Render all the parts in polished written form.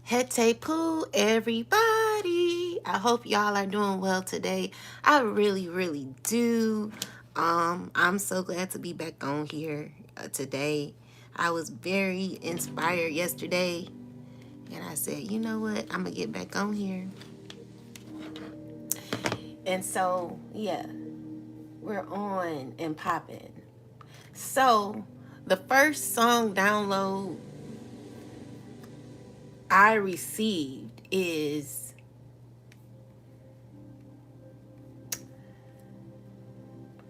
Hete poo, everybody. I hope y'all are doing well today. I really, really do. I'm so glad to be back on here today. I was very inspired yesterday, and I said, you know what? I'm gonna get back on here. And so, yeah, we're on and popping. So, the first song download I received is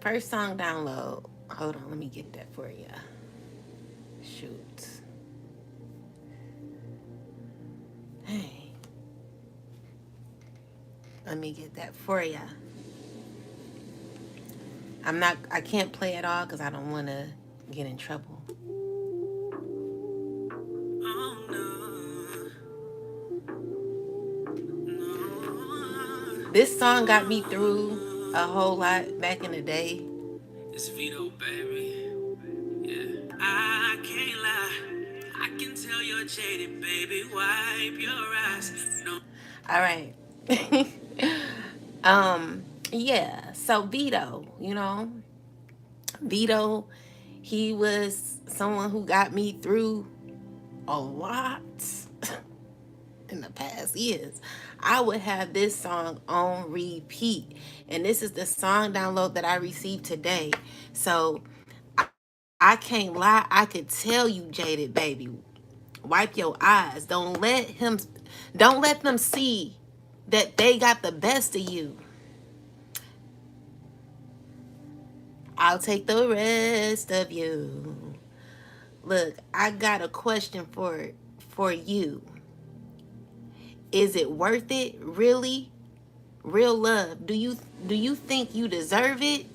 first song download. Hold on, let me get that for you. Shoot. Hey. Let me get that for you. I can't play it all because I don't want to get in trouble. This song got me through a whole lot back in the day. It's Vito, baby. Yeah. I can't lie. I can tell you're jaded, baby. Wipe your eyes. No. All right. Yeah. So Vito, Vito, he was someone who got me through a lot in the past years. I would have this song on repeat, and this is the song download that I received today. So I can't lie, I could tell you, jaded baby, wipe your eyes. Don't let them see that they got the best of you. I'll take the rest of you. Look, I got a question for you. Is it worth it? Really? Real love. Do you think you deserve it?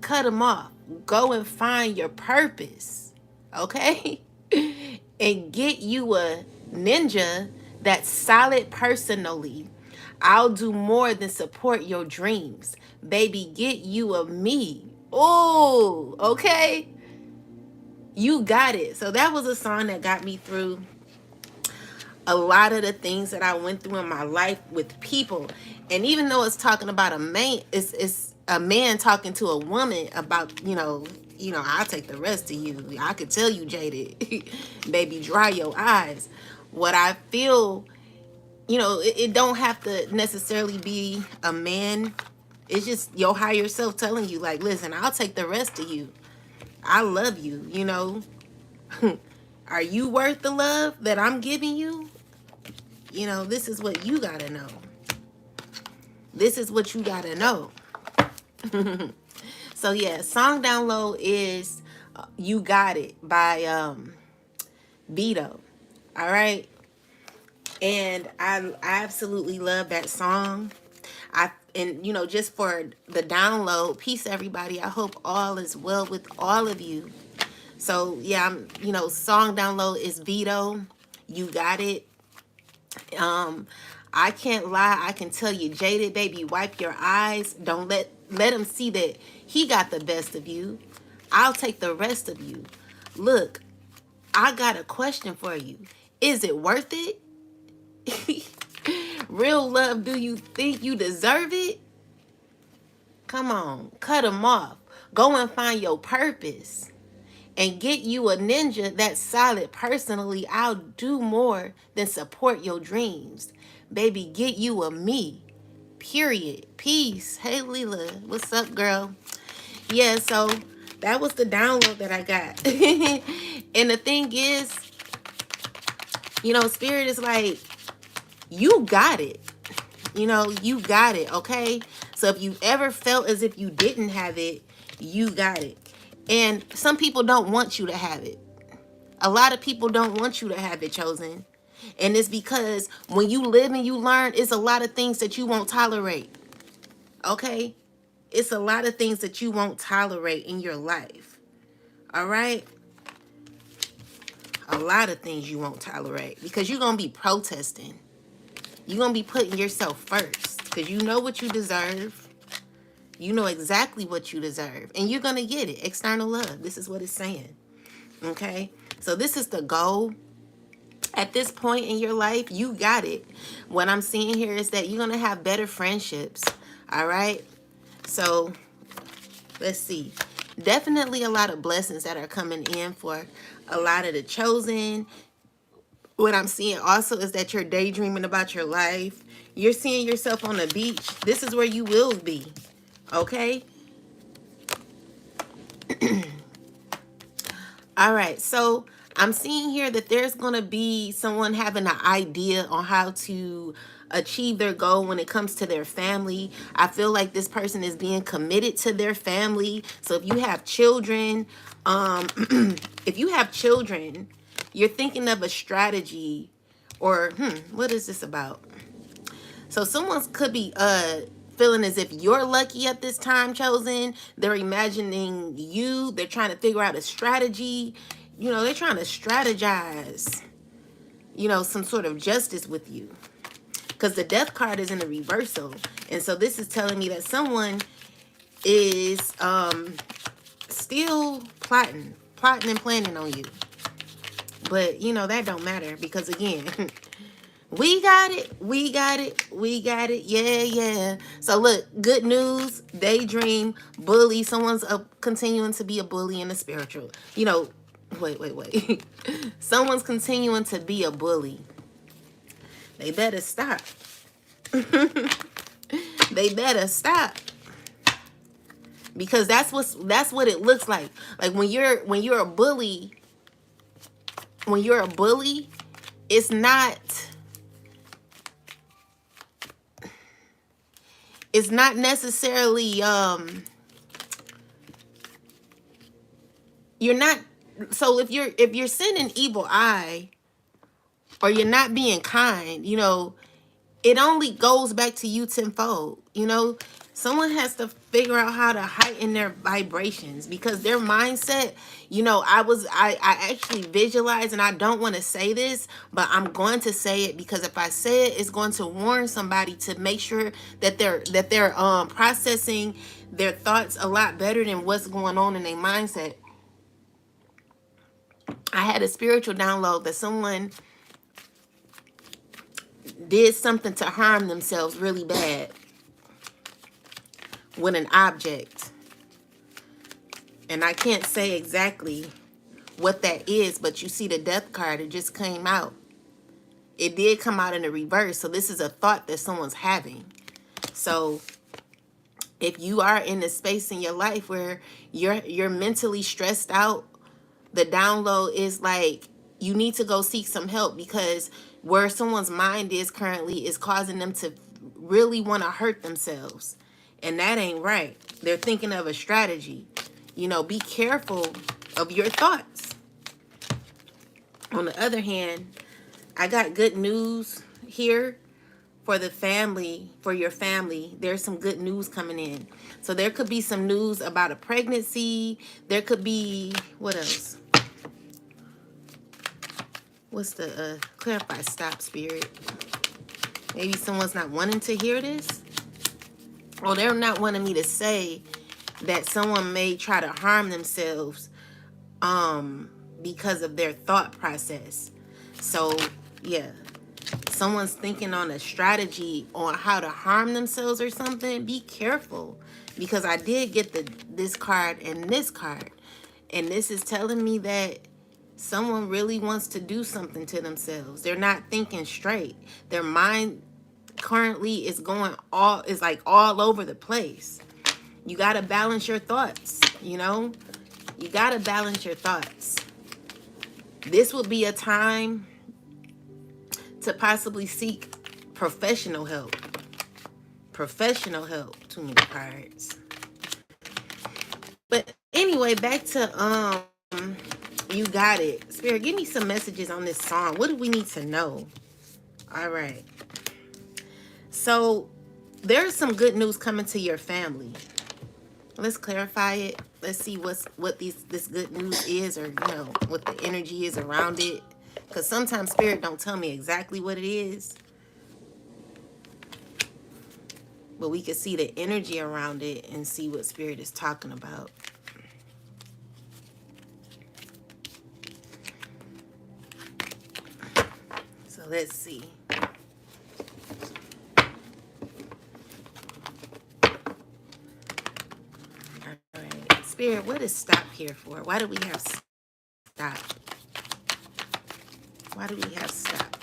Cut them off. Go and find your purpose. Okay? And get you a ninja that's solid personally. I'll do more than support your dreams. Baby, get you a me. Oh, okay? You got it. So that was a song that got me through a lot of the things that I went through in my life with people. And even though it's talking about a man, it's a man talking to a woman about, I'll take the rest of you. I could tell you, jaded. Baby, dry your eyes. What I feel, it don't have to necessarily be a man. It's just your higher self telling you, like, listen, I'll take the rest of you. I love you. Are you worth the love that I'm giving you? This is what you gotta know. This is what you gotta know. So yeah, song download is You Got It by Vito. All right. And I absolutely love that song. Just for the download, peace everybody. I hope all is well with all of you. So yeah, song download is Vito. You Got It. I can't lie. I can tell you, jaded baby, wipe your eyes. Don't let him see that he got the best of you. I'll take the rest of you. Look, I got a question for you. Is it worth it? Real love, do you think you deserve it? Come on, cut him off. Go and find your purpose. And get you a ninja that's solid personally. I'll do more than support your dreams. Baby, get you a me. Period. Peace. Hey, Leela. What's up, girl? Yeah, so that was the download that I got. And the thing is, Spirit is like, you got it. You got it, okay? So if you ever felt as if you didn't have it, you got it. And some people don't want you to have it. A lot of people don't want you to have it, chosen. And it's because when you live and you learn, it's a lot of things that you won't tolerate. Okay? It's a lot of things that you won't tolerate in your life. All right? A lot of things you won't tolerate because you're going to be protesting. You're going to be putting yourself first because you know what you deserve. You know exactly what you deserve. And you're going to get it. External love. This is what it's saying. Okay? So this is the goal At this point in your life, you got it. What I'm seeing here is that you're going to have better friendships. All right. So let's see. Definitely a lot of blessings that are coming in for a lot of the chosen. What I'm seeing also is that you're daydreaming about your life. You're seeing yourself on the beach. This is where you will be. Okay. All right, so I'm seeing here that there's going to be someone having an idea on how to achieve their goal when it comes to their family. I feel like this person is being committed to their family. So if you have children, um, if you have children, you're thinking of a strategy or, what is this about? So someone could be feeling as if you're lucky at this time, chosen. They're imagining you. They're trying to figure out a strategy. You know, they're trying to strategize, you know, some sort of justice with you. Because the death card is in the reversal. And so this is telling me that someone is still plotting and planning on you. But, you know, that don't matter because, again, we got it. We got it. We got it. Yeah, yeah. So look, good news, daydream, bully. Someone's continuing to be a bully in the spiritual. You know, wait. Someone's continuing to be a bully. They better stop. They better stop. Because that's what it looks like. Like when you're a bully, it's not necessarily you're not, so if you're sending evil eye or you're not being kind, you know, it only goes back to you tenfold. You know, someone has to figure out how to heighten their vibrations because their mindset, you know, I actually visualize, and I don't want to say this, but I'm going to say it because if I say it, it's going to warn somebody to make sure that they're processing their thoughts a lot better than what's going on in their mindset. I had a spiritual download that someone did something to harm themselves really bad with an object. And I can't say exactly what that is, but you see the death card, it just came out. It did come out in the reverse. So this is a thought that someone's having. So if you are in a space in your life where you're mentally stressed out, the download is like you need to go seek some help because where someone's mind is currently is causing them to really want to hurt themselves. And that ain't right. They're thinking of a strategy. You know, be careful of your thoughts. On the other hand, I got good news here for the family, for your family. There's some good news coming in. So there could be some news about a pregnancy. There could be, what else? What's the, clarify, stop, spirit. Maybe someone's not wanting to hear this. Or they're not wanting me to say that someone may try to harm themselves because of their thought process. So, yeah. Someone's thinking on a strategy on how to harm themselves or something. Be careful. Because I did get this card and this card. And this is telling me that someone really wants to do something to themselves. They're not thinking straight. Their mind currently is like all over the place. You got to balance your thoughts, you know? You got to balance your thoughts. This would be a time to possibly seek professional help. Professional help. Too many cards. But anyway, back to you got it. Spirit, give me some messages on this song. What do we need to know? All right. So there's some good news coming to your family. Let's clarify it. Let's see what this good news is, or you know what the energy is around it. Because sometimes spirit don't tell me exactly what it is, but we can see the energy around it and see what spirit is talking about. Let's see. All right. Spirit, what is stop here for? Why do we have stop? Why do we have stop?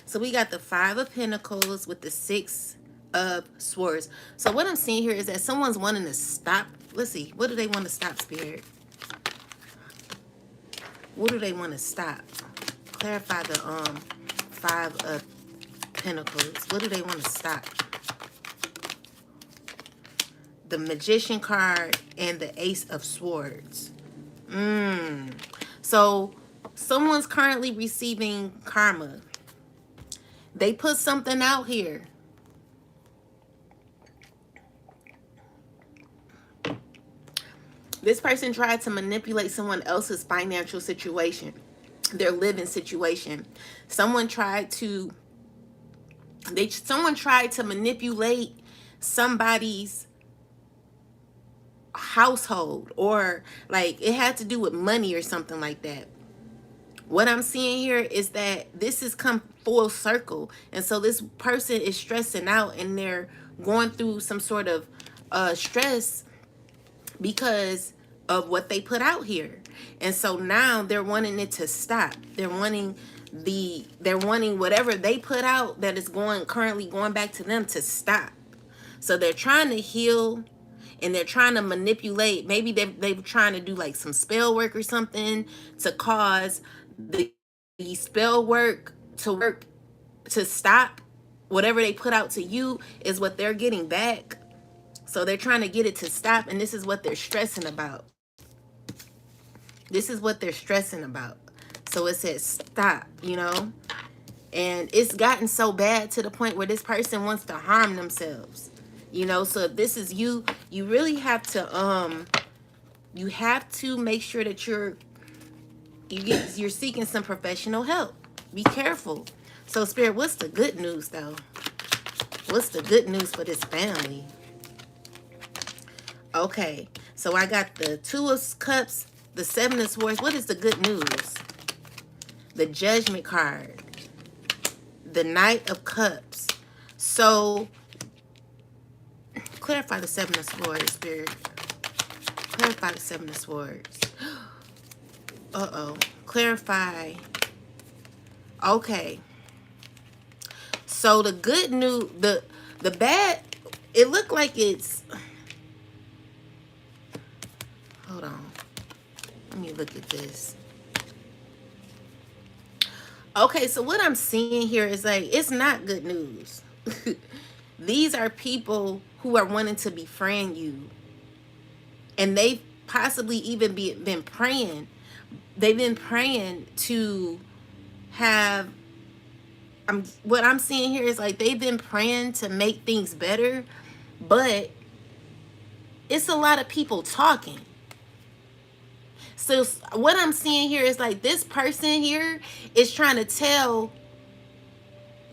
So we got the Five of Pentacles with the Six of Swords. So what I'm seeing here is that someone's wanting to stop. Let's see. What do they want to stop, Spirit? What do they want to stop? Clarify the Five of Pentacles. What do they want to stop? The Magician card and the Ace of Swords. So someone's currently receiving karma. They put something out here. This person tried to manipulate someone else's financial situation, their living situation. Someone tried to manipulate somebody's household, or like it had to do with money or something like that. What I'm seeing here is that this has come full circle. And so this person is stressing out and they're going through some sort of stress because of what they put out here. And so now they're wanting it to stop. They're wanting whatever they put out that is currently going back to them to stop. So they're trying to heal and they're trying to manipulate. Maybe they're trying to do like some spell work or something to cause the spell work to stop. Whatever they put out to you is what they're getting back. So they're trying to get it to stop, and this is what they're stressing about. This is what they're stressing about. So it says stop, you know? And it's gotten so bad to the point where this person wants to harm themselves. You know, so if this is you, you really have to make sure that you're seeking some professional help. Be careful. So Spirit, what's the good news though? What's the good news for this family? Okay, so I got the Two of Cups, the Seven of Swords. What is the good news? The Judgment card, the Knight of Cups. So clarify the Seven of Swords, Spirit. Clarify the Seven of Swords. Clarify. Okay. So the good news, the bad, it looked like it's, hold on. Let me look at this. Okay, so what I'm seeing here is like, it's not good news. These are people who are wanting to befriend you. And they've possibly even been praying. They've been praying to have, what I'm seeing here is like they've been praying to make things better. But it's a lot of people talking. So what I'm seeing here is like this person here is trying to tell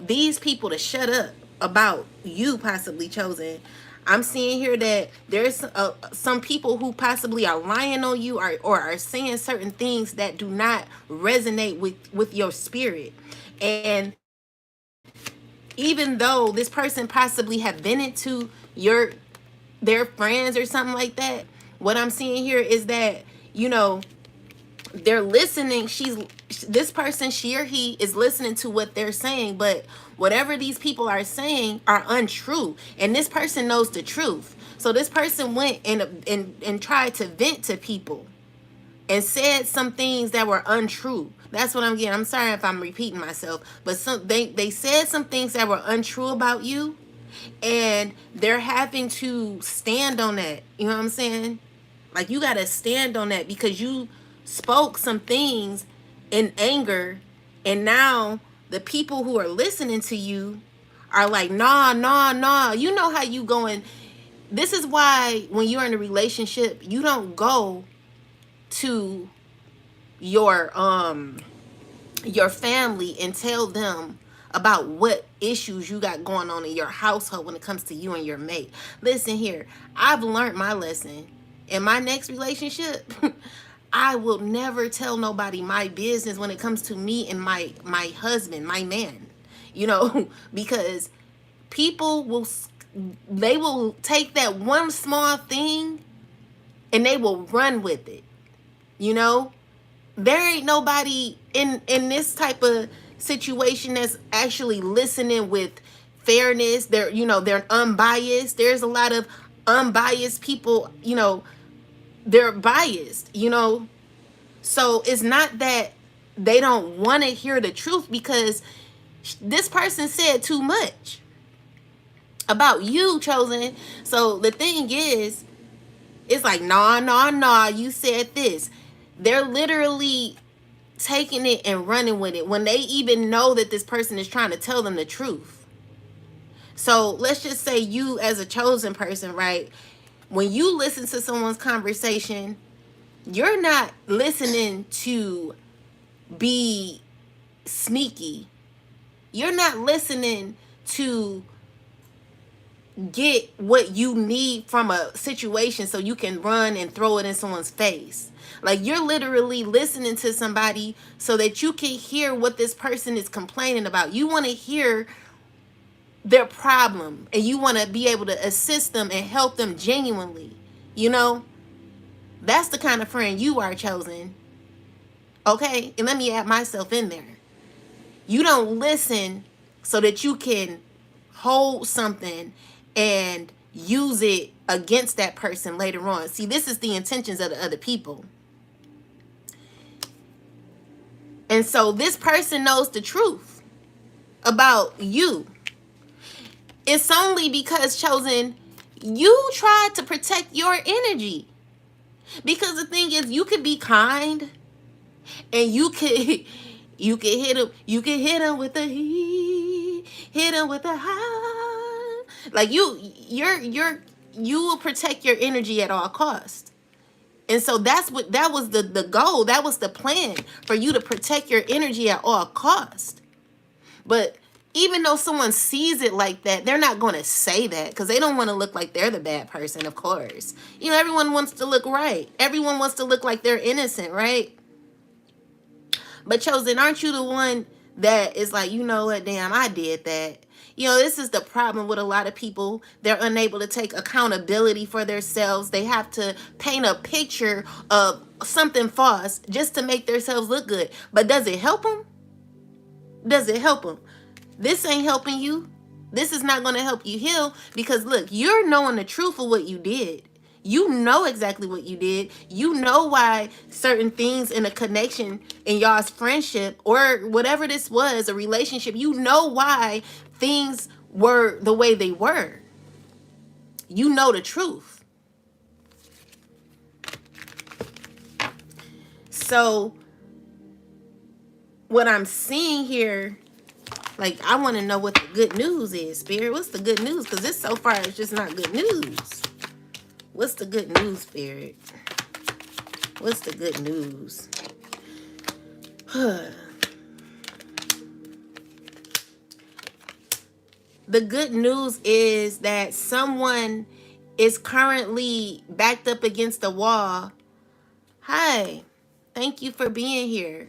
these people to shut up about you possibly chosen. I'm seeing here that there's some people who possibly are lying on you or are saying certain things that do not resonate with your spirit. And even though this person possibly have been into their friends or something like that, what I'm seeing here is that, you know, they're listening. This person, she or he, is listening to what they're saying, but whatever these people are saying are untrue, and this person knows the truth. So this person went and tried to vent to people and said some things that were untrue. That's what I'm getting. I'm sorry if I'm repeating myself, but they said some things that were untrue about you, and they're having to stand on that. You know what I'm saying? Like, you got to stand on that because you spoke some things in anger, and now the people who are listening to you are like, nah. You know how you going. This is why when you're in a relationship, you don't go to your family and tell them about what issues you got going on in your household when it comes to you and your mate. Listen here, I've learned my lesson. In my next relationship, I will never tell nobody my business when it comes to me and my husband, my man. You know, because people will, they will take that one small thing and they will run with it. You know, there ain't nobody in this type of situation that's actually listening with fairness. They're, you know, they're unbiased. There's a lot of unbiased people, you know, they're biased, you know. So it's not that they don't want to hear the truth, because this person said too much about you, chosen. So the thing is, it's like, nah, nah, nah, you said this. They're literally taking it and running with it when they even know that this person is trying to tell them the truth. So let's just say you, as a chosen person, right? When you listen to someone's conversation, you're not listening to be sneaky. You're not listening to get what you need from a situation so you can run and throw it in someone's face. Like, you're literally listening to somebody so that you can hear what this person is complaining about. You want to hear their problem and you want to be able to assist them and help them genuinely. You know, that's the kind of friend you are, chosen. Okay? And let me add myself in there. You don't listen so that you can hold something and use it against that person later on. See, this is the intentions of the other people. And so this person knows the truth about you. It's only because, chosen, you tried to protect your energy. Because the thing is, you could be kind and you could hit him with the heat, hit him with the high. Like, you will protect your energy at all costs. And so that was the goal. That was the plan, for you to protect your energy at all costs. But even though someone sees it like that, they're not going to say that, because they don't want to look like they're the bad person, of course. You know, everyone wants to look right. Everyone wants to look like they're innocent, right? But, chosen, aren't you the one that is like, you know what, damn, I did that. You know, this is the problem with a lot of people. They're unable to take accountability for themselves. They have to paint a picture of something false just to make themselves look good. But does it help them? Does it help them? This ain't helping you. This is not going to help you heal, because look, you're knowing the truth of what you did. You know exactly what you did. You know why certain things in a connection, in y'all's friendship or whatever this was, a relationship, you know why things were the way they were. You know the truth. So what I'm seeing here, like, I want to know what the good news is, Spirit. What's the good news? Because this so far is just not good news. What's the good news, Spirit? What's the good news? The good news is that someone is currently backed up against the wall. Hi, thank you for being here.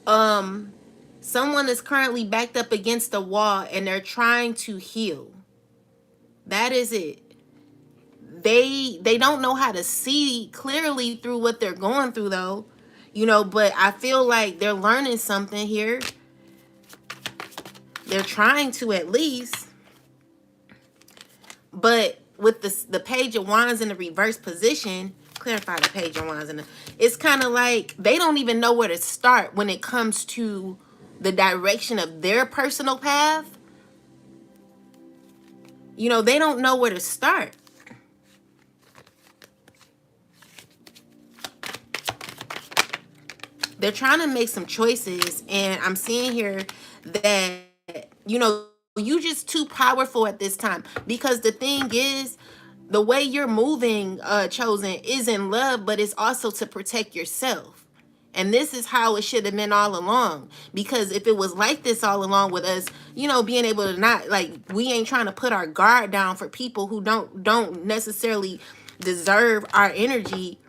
Someone is currently backed up against the wall and they're trying to heal. That is it. They don't know how to see clearly through what they're going through, though. You know, but I feel like they're learning something here. They're trying to, at least. But with the Page of Wands in the reverse position, clarify the Page of Wands it's kind of like they don't even know where to start when it comes to the direction of their personal path. You know, they don't know where to start. They're trying to make some choices, and I'm seeing here that, you know, you just too powerful at this time, because the thing is, the way you're moving, chosen, is in love, but it's also to protect yourself. And this is how it should have been all along. Because if it was like this all along with us, you know, being able to not, like, we ain't trying to put our guard down for people who don't necessarily deserve our energy,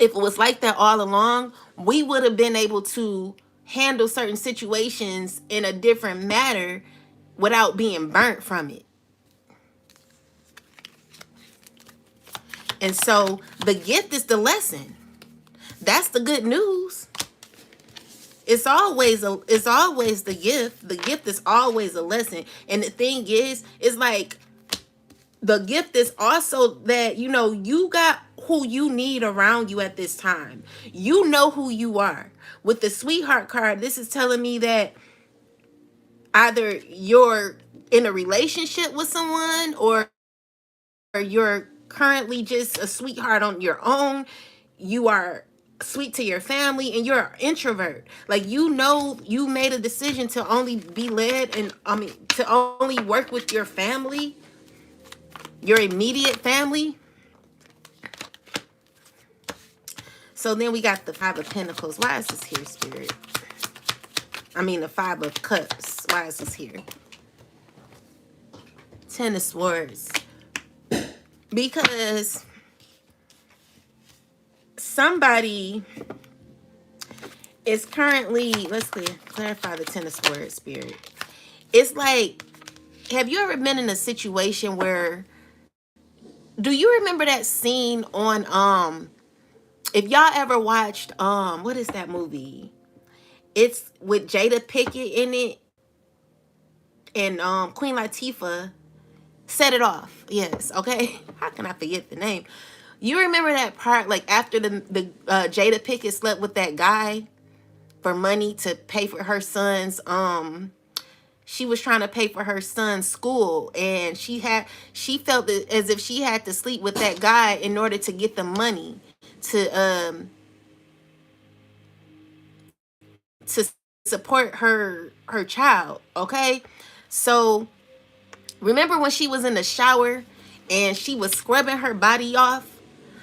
If it was like that all along, we would have been able to handle certain situations in a different manner without being burnt from it. And so the gift is the lesson. That's the good news. It's always the gift. The gift is always a lesson. And the thing is, it's like the gift is also that, you got who you need around you at this time. You know who you are. With the sweetheart card, this is telling me that either you're in a relationship with someone, or you're currently just a sweetheart on your own. You are sweet to your family, and you're an introvert. Like, you made a decision to only be led, and to only work with your family, your immediate family. So then we got the Five of Pentacles. Why is this here, Spirit? The Five of Cups. Why is this here? Ten of Swords. Because somebody is currently, let's clarify the Ten of Swords, Spirit. It's like, have you ever been in a situation where, do you remember that scene on, if y'all ever watched, what is that movie? It's with Jada Pinkett in it, and Queen Latifah. Set It Off. Yes, okay. How can I forget the name? You remember that part, like after the Jada Pinkett slept with that guy for money to pay for her son's, she was trying to pay for her son's school, and she felt as if she had to sleep with that guy in order to get the money to support her child. Okay, so remember when she was in the shower and she was scrubbing her body off?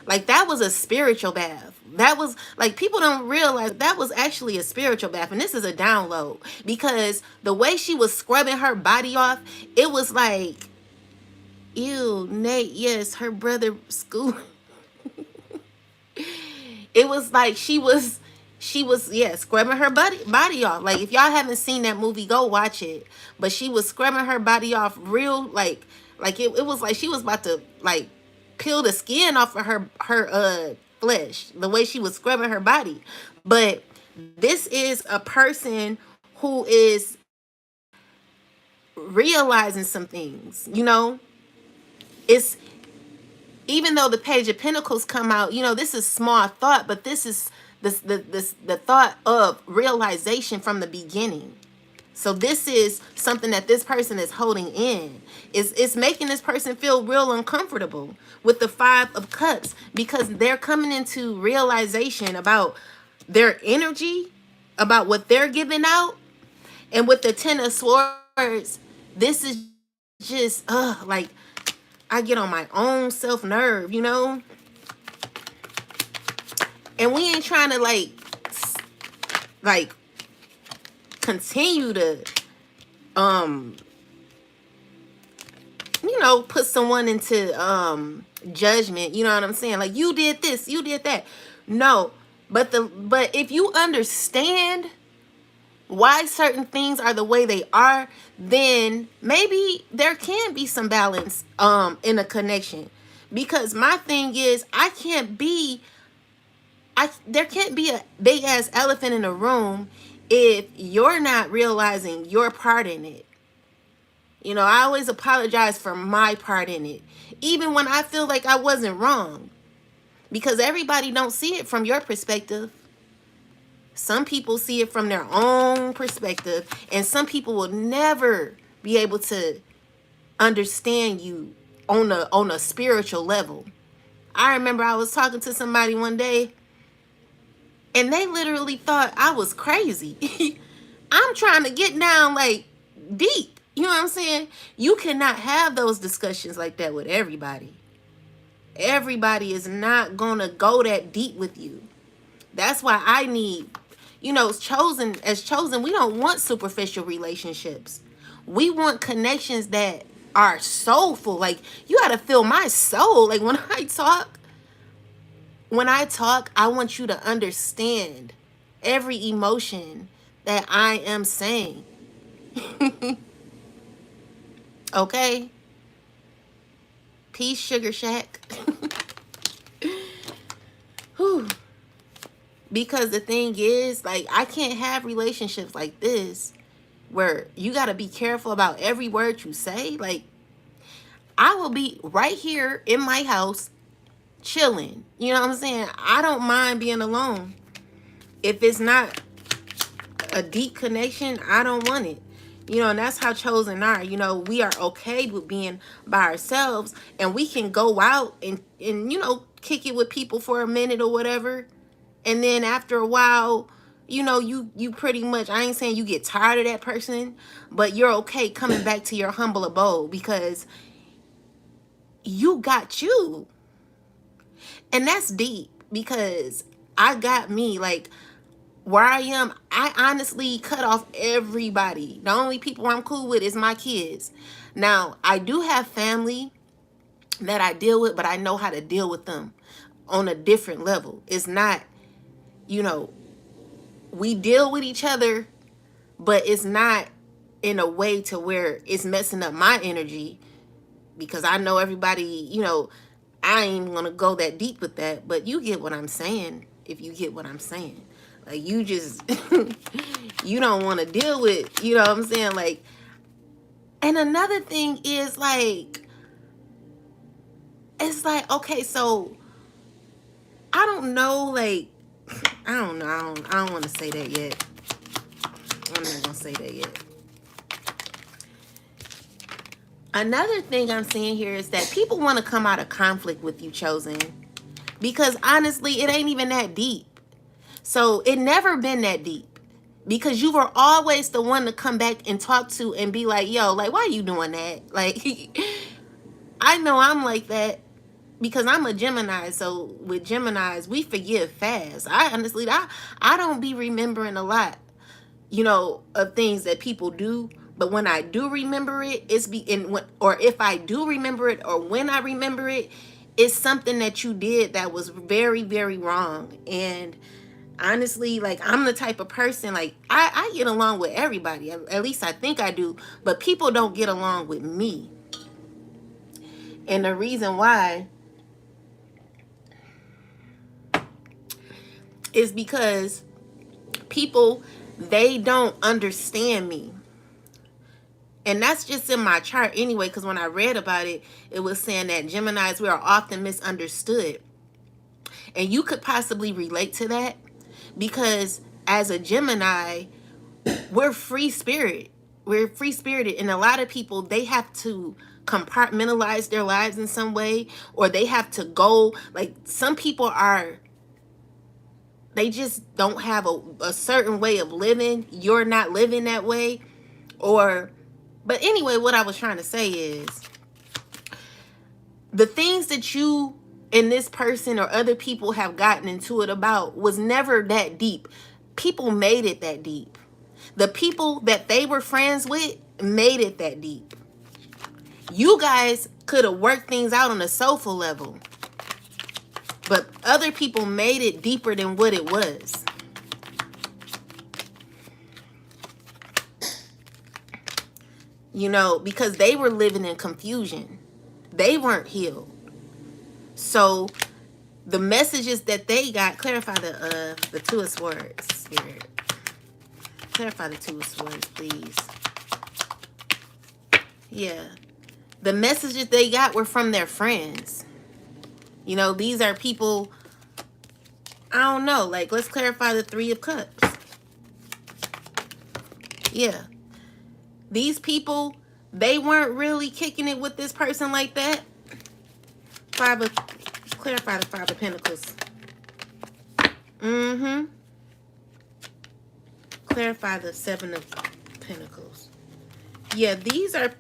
Like, that was a spiritual bath. That was like, people don't realize that was actually a spiritual bath. And this is a download, because the way she was scrubbing her body off, it was like, ew, Nate, yes, her brother school. It was like she was yeah, scrubbing her body off. Like, if y'all haven't seen that movie, go watch it. But she was scrubbing her body off real, like it was like she was about to, like, peel the skin off of her flesh, the way she was scrubbing her body. But this is a person who is realizing some things, it's, even though the Page of Pentacles come out, this is small thought, but this is the thought of realization from the beginning. So this is something that this person is holding in. It's making this person feel real uncomfortable with the Five of Cups, because they're coming into realization about their energy, about what they're giving out. And with the Ten of Swords, this is just, like, I get on my own self-nerve, And we ain't trying to, like continue to, put someone into, judgment. You know what I'm saying? Like, you did this, you did that. No, but if you understand why certain things are the way they are, then maybe there can be some balance in a connection. Because my thing is, there can't be a big ass elephant in the room if you're not realizing your part in it. I always apologize for my part in it, even when I feel like I wasn't wrong, because everybody don't see it from your perspective. Some people see it from their own perspective, and some people will never be able to understand you on a spiritual level. I remember I was talking to somebody one day, and they literally thought I was crazy. I'm trying to get down, like, deep. You know what I'm saying? You cannot have those discussions like that with everybody. Everybody is not gonna go that deep with you. That's why I need, chosen, we don't want superficial relationships. We want connections that are soulful. Like, you gotta feel my soul. Like, when I talk, when I talk, I want you to understand every emotion that I am saying. Okay? Peace, Sugar Shack. Whew. Because the thing is, like, I can't have relationships like this where you got to be careful about every word you say. Like, I will be right here in my house chilling. You know what I'm saying? I don't mind being alone. If it's not a deep connection, I don't want it. You know, and that's how chosen are. You know, we are okay with being by ourselves, and we can go out and kick it with people for a minute or whatever. And then after a while, you pretty much, I ain't saying you get tired of that person, but you're okay coming back to your humble abode because you got you. And that's deep because I got me. Like, where I am, I honestly cut off everybody. The only people I'm cool with is my kids. Now, I do have family that I deal with, but I know how to deal with them on a different level. It's not, you know, we deal with each other, but it's not in a way to where it's messing up my energy because I know everybody, I ain't gonna go that deep with that, but you get what I'm saying. If you get what I'm saying, like, you just you don't want to deal with, you know what I'm saying, like. And another thing is, like, it's like, okay, so I don't know, like, I don't know, I don't want to say that yet. I'm not gonna say that yet. Another thing I'm seeing here is that people want to come out of conflict with you, chosen, because honestly, it ain't even that deep. So it never been that deep because you were always the one to come back and talk to and be like, yo, like, why are you doing that? Like, I know I'm like that because I'm a Gemini. So with Geminis, we forgive fast. I don't be remembering a lot, of things that people do. But when I do remember it, or if I do remember it, or when I remember it, it's something that you did that was very, very wrong. And honestly, like, I'm the type of person, like, I get along with everybody. At least I think I do. But people don't get along with me. And the reason why is because people, they don't understand me. And that's just in my chart anyway, because when I read about it, it was saying that Geminis, we are often misunderstood. And you could possibly relate to that because as a Gemini, we're free spirit. We're free spirited. And a lot of people, they have to compartmentalize their lives in some way, or they have to go, like, some people are, they just don't have a certain way of living. You're not living that way. But anyway, what I was trying to say is the things that you and this person or other people have gotten into it about was never that deep. People made it that deep. The people that they were friends with made it that deep. You guys could have worked things out on a sofa level, but other people made it deeper than what it was. Because they were living in confusion. They weren't healed. So the messages that they got, clarify the Two of Swords, Spirit. Clarify the Two of Swords, please. Yeah. The messages they got were from their friends. These are people, I don't know, like, let's clarify the Three of Cups. Yeah. These people, they weren't really kicking it with this person like that. Clarify the Five of Pentacles. Clarify the Seven of Pentacles. Yeah, these are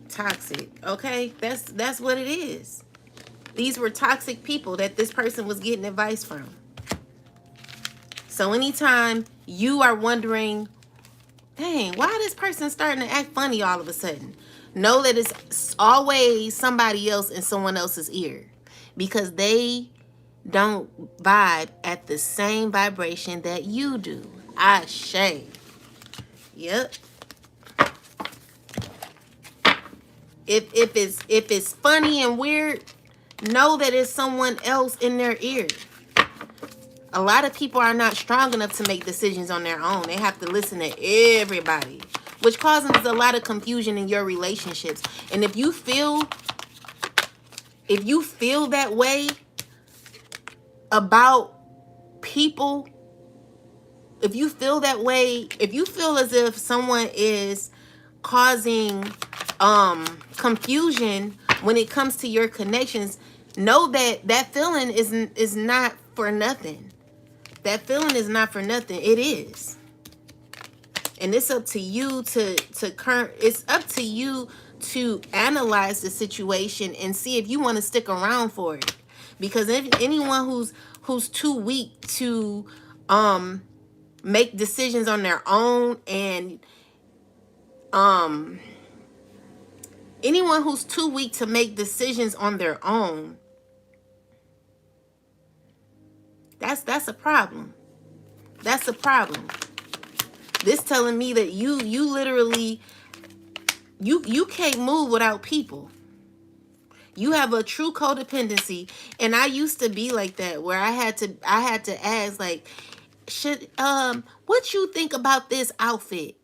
toxic. Okay, that's what it is. These were toxic people that this person was getting advice from. So anytime you are wondering dang, why this person starting to act funny all of a sudden? Know that it's always somebody else in someone else's ear, because they don't vibe at the same vibration that you do. Ashe. Yep. If it's funny and weird, know that it's someone else in their ear. A lot of people are not strong enough to make decisions on their own. They have to listen to everybody, which causes a lot of confusion in your relationships. And if you feel that way about people, if you feel that way, if you feel as if someone is causing confusion when it comes to your connections, know that that feeling is not for nothing. That feeling is not for nothing. It is. And it's up to you it's up to you to analyze the situation and see if you want to stick around for it. Because if anyone who's too weak to make decisions on their own, and anyone who's too weak to make decisions on their own, that's a problem. That's a problem. This telling me that you literally you can't move without people. You have a true codependency, and I used to be like that, where I had to ask, like, should what you think about this outfit?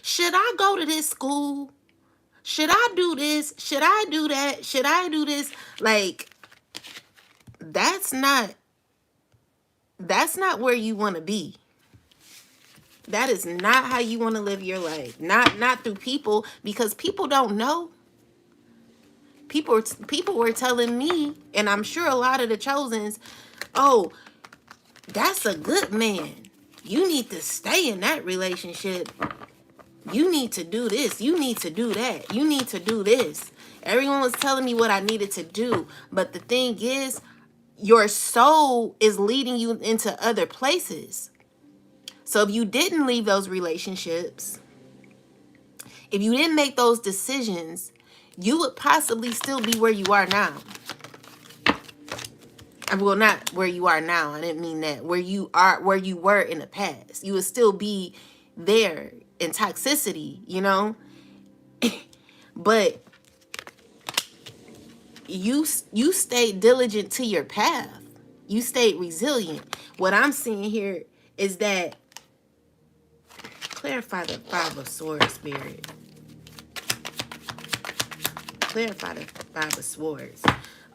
Should I go to this school? Should I do this? Should I do that? Should I do this? Like, that's not where you want to be. That is not how you want to live your life. Not through people, because people don't know. People were telling me, and I'm sure a lot of the chosens, oh, that's a good man. You need to stay in that relationship. You need to do this. You need to do that. You need to do this. Everyone was telling me what I needed to do. But the thing is, your soul is leading you into other places. So if you didn't leave those relationships, if you didn't make those decisions, you would possibly still be where you are now. Well, not where you are now. I didn't mean that. Where you were in the past. You would still be there in toxicity, you know? But you stayed diligent to your path. You stayed resilient. What I'm seeing here is that, clarify the Five of Swords, Spirit. Clarify the Five of Swords.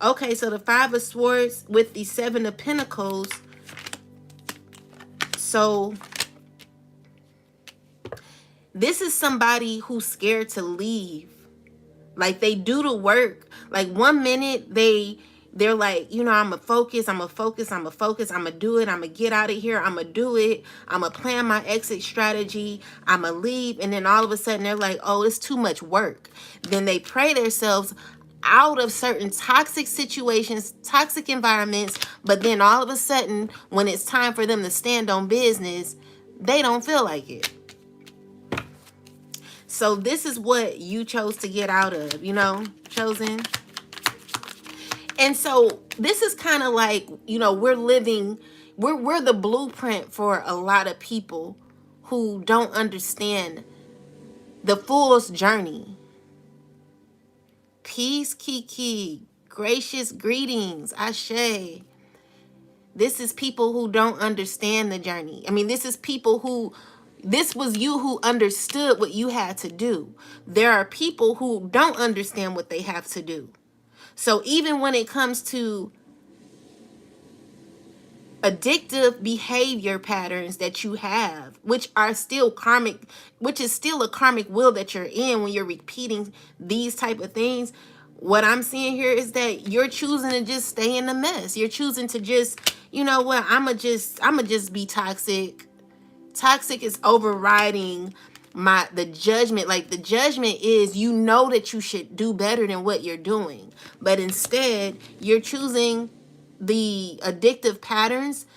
Okay, so the Five of Swords with the Seven of Pentacles. So this is somebody who's scared to leave. Like, they do the work. Like, 1 minute they're like, you know, I'm going to focus, I'm going to do it, I'm going to get out of here, I'm going to do it, I'm going to plan my exit strategy, I'm going to leave. And then all of a sudden they're like, oh, it's too much work. Then they pray themselves out of certain toxic situations, toxic environments. But then all of a sudden, when it's time for them to stand on business, they don't feel like it. So this is what you chose to get out of, you know, chosen. And so this is kind of like, you know, we're the blueprint for a lot of people who don't understand the fool's journey. Peace, Kiki. Gracious greetings, Ashe. This is people who don't understand the journey. I mean, this was you who understood what you had to do. There are people who don't understand what they have to do. So even when it comes to addictive behavior patterns that you have, which are still karmic, which is still a karmic wheel that you're in when you're repeating these type of things, what I'm seeing here is that you're choosing to just stay in the mess. You're choosing to just, you know what, I'ma just be toxic. Toxic is overriding the judgment. Like, the judgment is, you know that you should do better than what you're doing, but instead you're choosing the addictive patterns,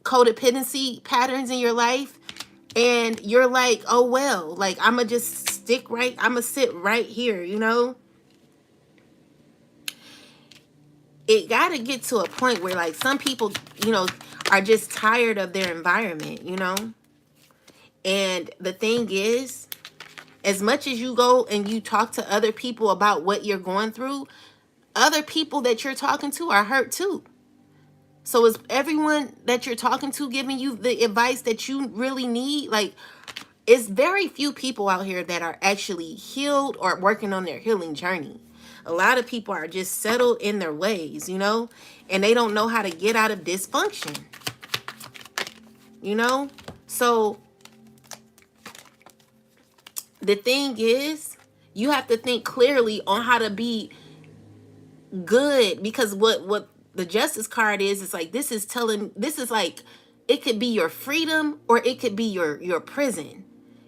codependency patterns in your life, And you're like, oh well, like I'ma just I'ma sit right here, It gotta get to a point where like some people, are just tired of their environment. And the thing is, as much as you go and you talk to other people about what you're going through, other people that you're talking to are hurt too. So is everyone that you're talking to giving you the advice that you really need? Like, it's very few people out here that are actually healed or working on their healing journey. A lot of people are just settled in their ways, and they don't know how to get out of dysfunction. So the thing is, you have to think clearly on how to be good, because what the justice card is like, this is like, it could be your freedom or it could be your prison.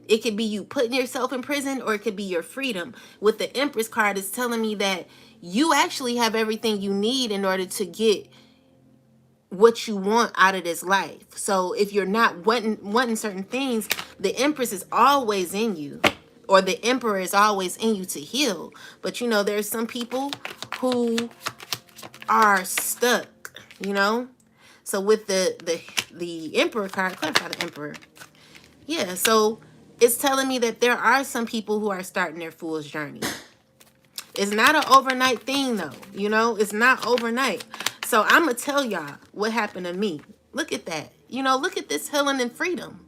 It could be you putting yourself in prison, or it could be your freedom. With the Empress card, it's telling me that you actually have everything you need in order to get what you want out of this life. So if you're not wanting certain things, the Empress is always in you, or the Emperor is always in you to heal. But there's some people who are stuck. So with the Emperor card, clarify the Emperor. Yeah, so it's telling me that there are some people who are starting their fool's journey. It's not an overnight thing though, it's not overnight. So I'm gonna tell y'all what happened to me. Look at that. Look at this healing and freedom.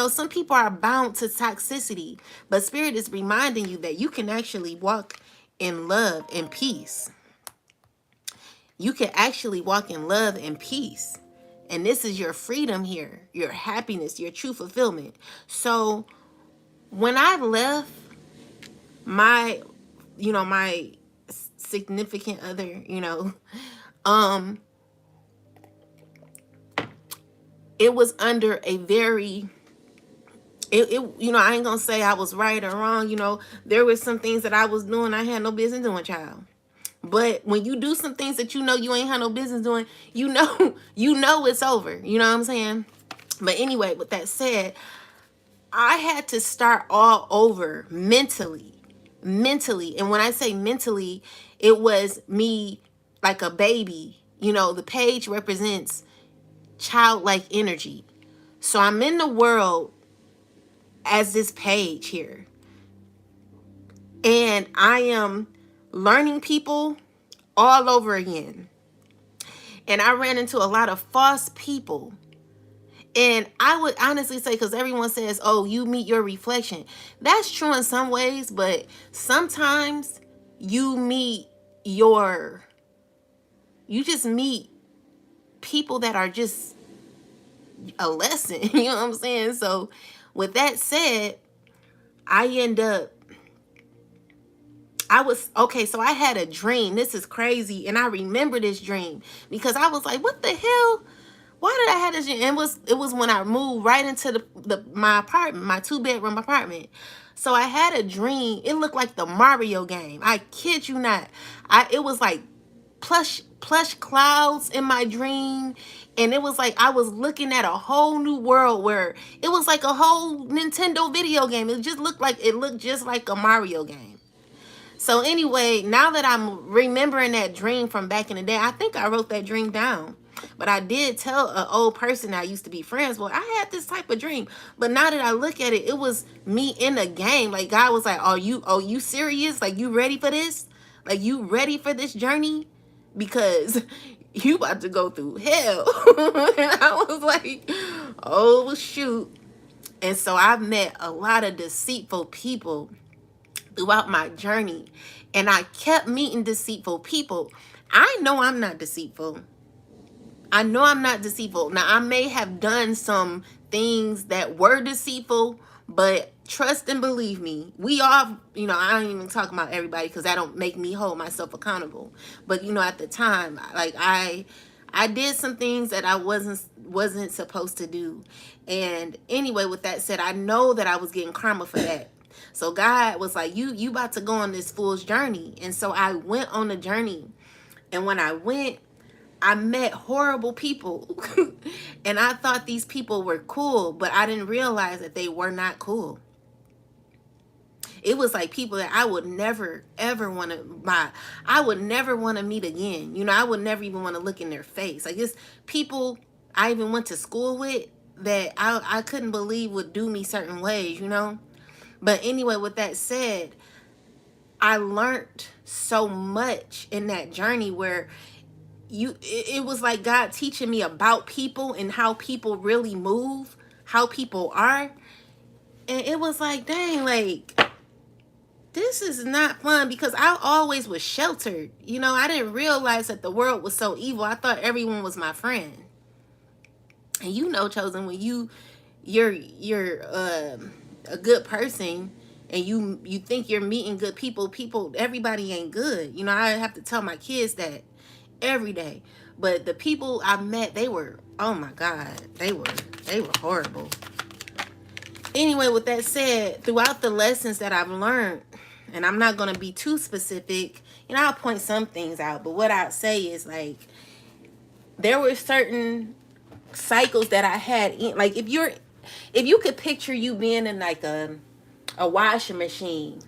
Some people are bound to toxicity, but Spirit is reminding you that you can actually walk in love and peace. You can actually walk in love and peace. And this is your freedom here, your happiness, your true fulfillment. So when I left my, my significant other, it was under a very, I ain't gonna say I was right or wrong. There was some things that I was doing I had no business doing, child. But when you do some things that you ain't had no business doing, it's over. You know what I'm saying? But anyway, with that said, I had to start all over mentally. And when I say mentally, it was me like a baby. The page represents childlike energy. So I'm in the world as this page here. And I am learning people all over again. And I ran into a lot of false people. And I would honestly say, because everyone says, oh, you meet your reflection. That's true in some ways, but sometimes you just meet people that are just a lesson. You know what I'm saying? So with that said, so I had a dream. This is crazy. And I remember this dream because I was like, what the hell? Why did I have this dream? And it was when I moved right into my apartment, my 2-bedroom apartment. So I had a dream. It looked like the Mario game. I kid you not. It was like plush clouds in my dream. And it was like I was looking at a whole new world where it was like a whole Nintendo video game. It looked just like a Mario game. So anyway, now that I'm remembering that dream from back in the day, I think I wrote that dream down. But I did tell an old person I used to be friends with, I had this type of dream. But now that I look at it, it was me in a game. Like God was like, oh, you serious? Like, you ready for this? Like, you ready for this journey? Because you about to go through hell. And I was like, oh shoot. And so I've met a lot of deceitful people throughout my journey, and I kept meeting deceitful people. I know I'm not deceitful. Now, I may have done some things that were deceitful, but trust and believe me, we all, I don't even talk about everybody because that don't make me hold myself accountable. But at the time, like I did some things that I wasn't supposed to do. And anyway, with that said, I know that I was getting karma for that. So God was like, you about to go on this fool's journey. And so I went on the journey. And when I went, I met horrible people and I thought these people were cool, but I didn't realize that they were not cool. It was like people that I would never ever want to buy. I would never want to meet again. You know, I would never even want to look in their face. Like it's people I even went to school with that I couldn't believe would do me certain ways, you know? But anyway, with that said, I learned so much in that journey where it was like God teaching me about people and how people really move, how people are. And it was like, dang, like this is not fun because I always was sheltered. You know, I didn't realize that the world was so evil. I thought everyone was my friend. And you know, chosen, when you're a good person and you think you're meeting good people, everybody ain't good. You know, I have to tell my kids that every day. But the people I met, they were, oh my God, they were horrible. Anyway, with that said, throughout the lessons that I've learned, and I'm not going to be too specific, you know, I'll point some things out, but what I'd say is like there were certain cycles that I had in, like if you could picture you being in like a washing machine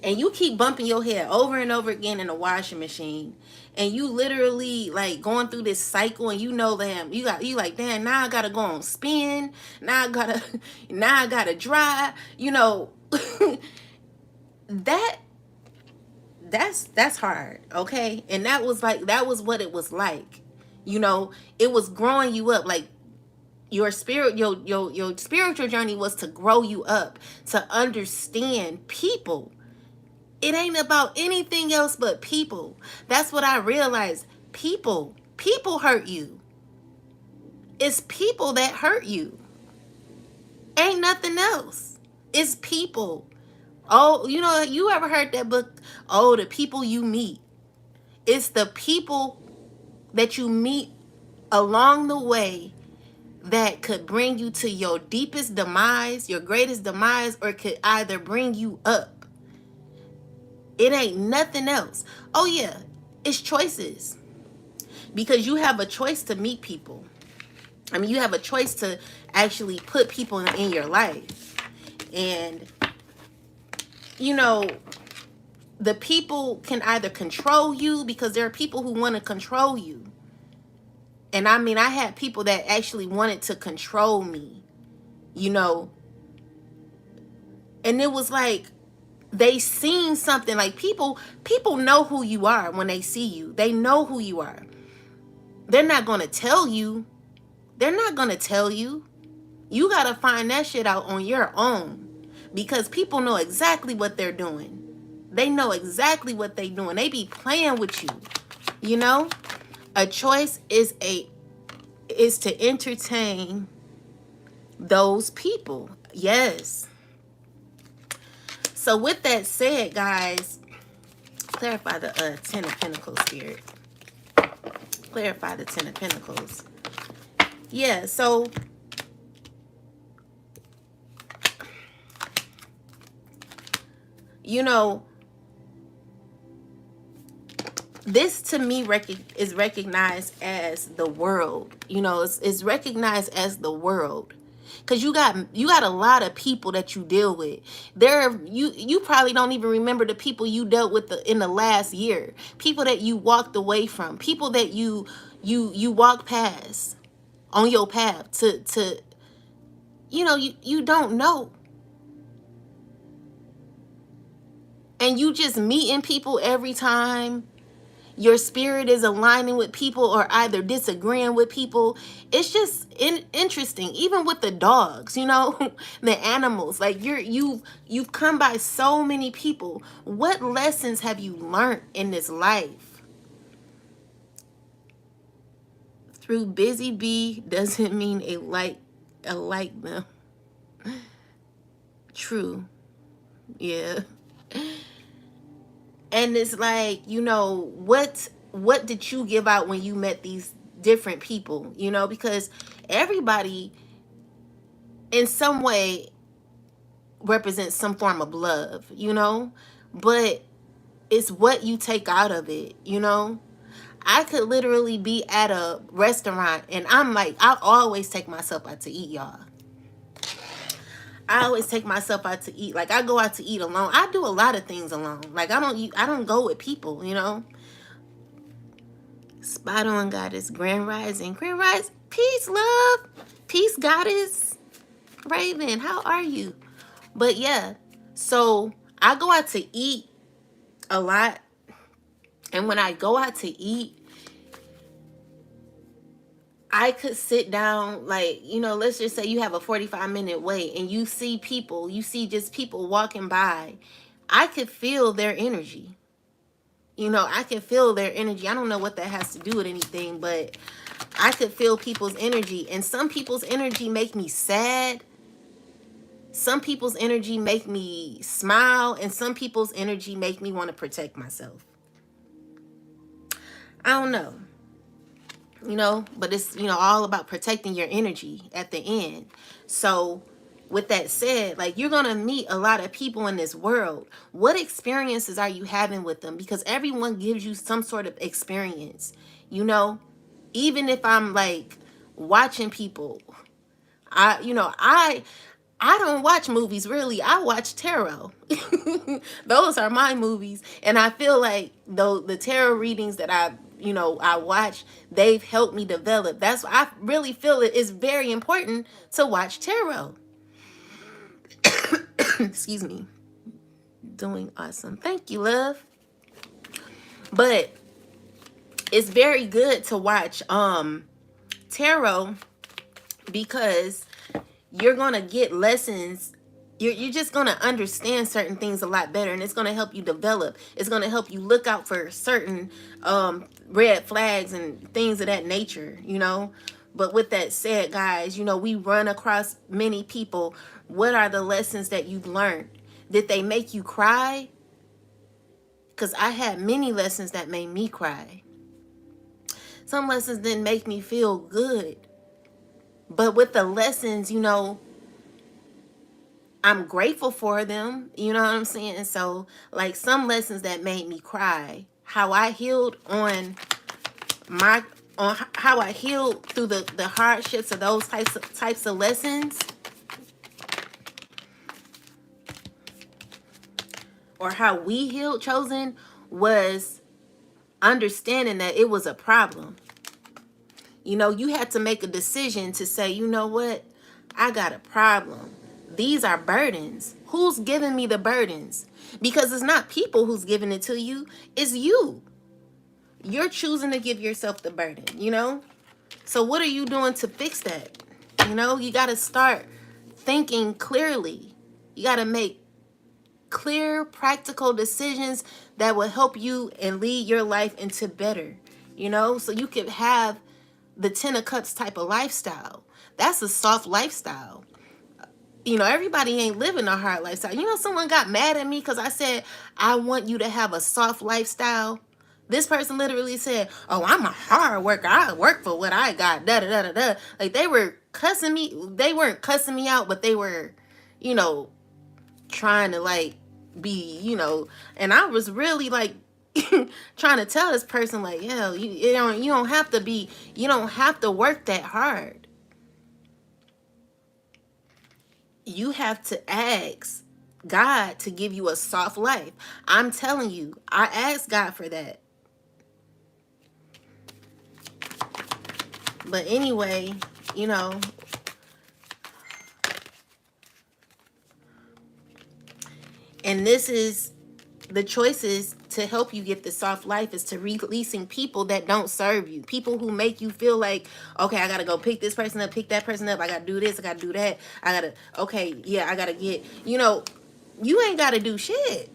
and you keep bumping your head over and over again in a washing machine and you literally like going through this cycle and you know damn you like damn now I gotta go on spin, now I gotta now I gotta dry, you know. that that's hard, okay? And that was like that was what it was like, you know. It was growing you up, like your spirit, your spiritual journey was to grow you up to understand people. It ain't about anything else but people. That's what I realized. People hurt you. It's people that hurt you. Ain't nothing else. It's people. Oh, you know, you ever heard that book, Oh, the People You Meet? It's the people that you meet along the way that could bring you to your deepest demise, your greatest demise, or could either bring you up. It ain't nothing else. Oh yeah, it's choices. Because you have a choice to meet people. I mean, you have a choice to actually put people in your life. And, you know, the people can either control you because there are people who want to control you. And I mean, I had people that actually wanted to control me, you know. And it was like they seen something, like people know who you are when they see you. They know who you are. They're not going to tell you. They're not going to tell you. You got to find that shit out on your own because people know exactly what they're doing. They know exactly what they're doing. They be playing with you. You know? A choice is to entertain those people. Yes. So with that said, guys, clarify the Ten of Pentacles, Spirit. Clarify the Ten of Pentacles. Yeah, so you know, this to me is recognized as the world. You know, it's recognized as the world. Cause you got a lot of people that you deal with. You probably don't even remember the people you dealt with in the last year. People that you walked away from. People that you walked past on your path to you know, you don't know. And you just meeting people every time your spirit is aligning with people or either disagreeing with people. It's just interesting. Even with the dogs, you know, the animals, like you've come by so many people. What lessons have you learned in this life? Through busy bee doesn't mean a like them. True. Yeah. And it's like, you know, what did you give out when you met these different people? You know, because everybody in some way represents some form of love, you know, but it's what you take out of it, you know. I could literally be at a restaurant and I'm like, I always take myself out to eat, y'all. I always take myself out to eat. Like I go out to eat alone. I do a lot of things alone. Like I don't go with people, you know. Spot on, goddess. Grand rising. Grand rise. Peace, love. Peace, goddess. Raven, how are you? But yeah, so I go out to eat a lot. And when I go out to eat, I could sit down, like, you know, let's just say you have a 45-minute wait and you see people, you see just people walking by. I could feel their energy. You know, I can feel their energy. I don't know what that has to do with anything, but I could feel people's energy. And some people's energy make me sad. Some people's energy make me smile. And some people's energy make me want to protect myself. I don't know. You know, but it's, you know, all about protecting your energy at the end. So with that said, like, you're going to meet a lot of people in this world. What experiences are you having with them? Because everyone gives you some sort of experience, you know. Even if I'm like watching people, I don't watch movies really. I watch tarot. Those are my movies. And I feel like though the tarot readings that I watch, they've helped me develop. That's why I really feel it is very important to watch tarot. Excuse me. Doing awesome. Thank you, love. But it's very good to watch tarot because you're going to get lessons. You're just going to understand certain things a lot better, and it's going to help you develop. It's going to help you look out for certain red flags and things of that nature, you know. But with that said, guys, you know, we run across many people. What are the lessons that you've learned? Did they make you cry? Because I had many lessons that made me cry. Some lessons didn't make me feel good. But with the lessons, you know, I'm grateful for them. You know what I'm saying? So, like, some lessons that made me cry, how I healed on how I healed through the hardships of those types of lessons, or how we healed, chosen, was understanding that it was a problem. You know, you had to make a decision to say, you know what? I got a problem. These are burdens. Who's giving me the burdens? Because it's not people who's giving it to you. It's you. You're choosing to give yourself the burden, you know? So what are you doing to fix that? You know, you got to start thinking clearly. You got to make clear, practical decisions that will help you and lead your life into better, you know? So you could have the 10 of cups type of lifestyle. That's a soft lifestyle. You know, everybody ain't living a hard lifestyle. You know, someone got mad at me because I said, I want you to have a soft lifestyle. This person literally said, oh, I'm a hard worker. I work for what I got. Da da da da da. Like, they were cussing me. They weren't cussing me out, but they were, you know, trying to, like, be, you know, and I was really, like, trying to tell this person, like, yo, you don't have to be, you don't have to work that hard. You have to ask God to give you a soft life. I'm telling you, I asked God for that. But anyway, you know, and this is the choices to help you get the soft life, is to releasing people that don't serve you. People who make you feel like, okay, I got to go pick this person up, pick that person up. I got to do this. I got to do that. I got to, okay, yeah, I got to get, you know, you ain't got to do shit.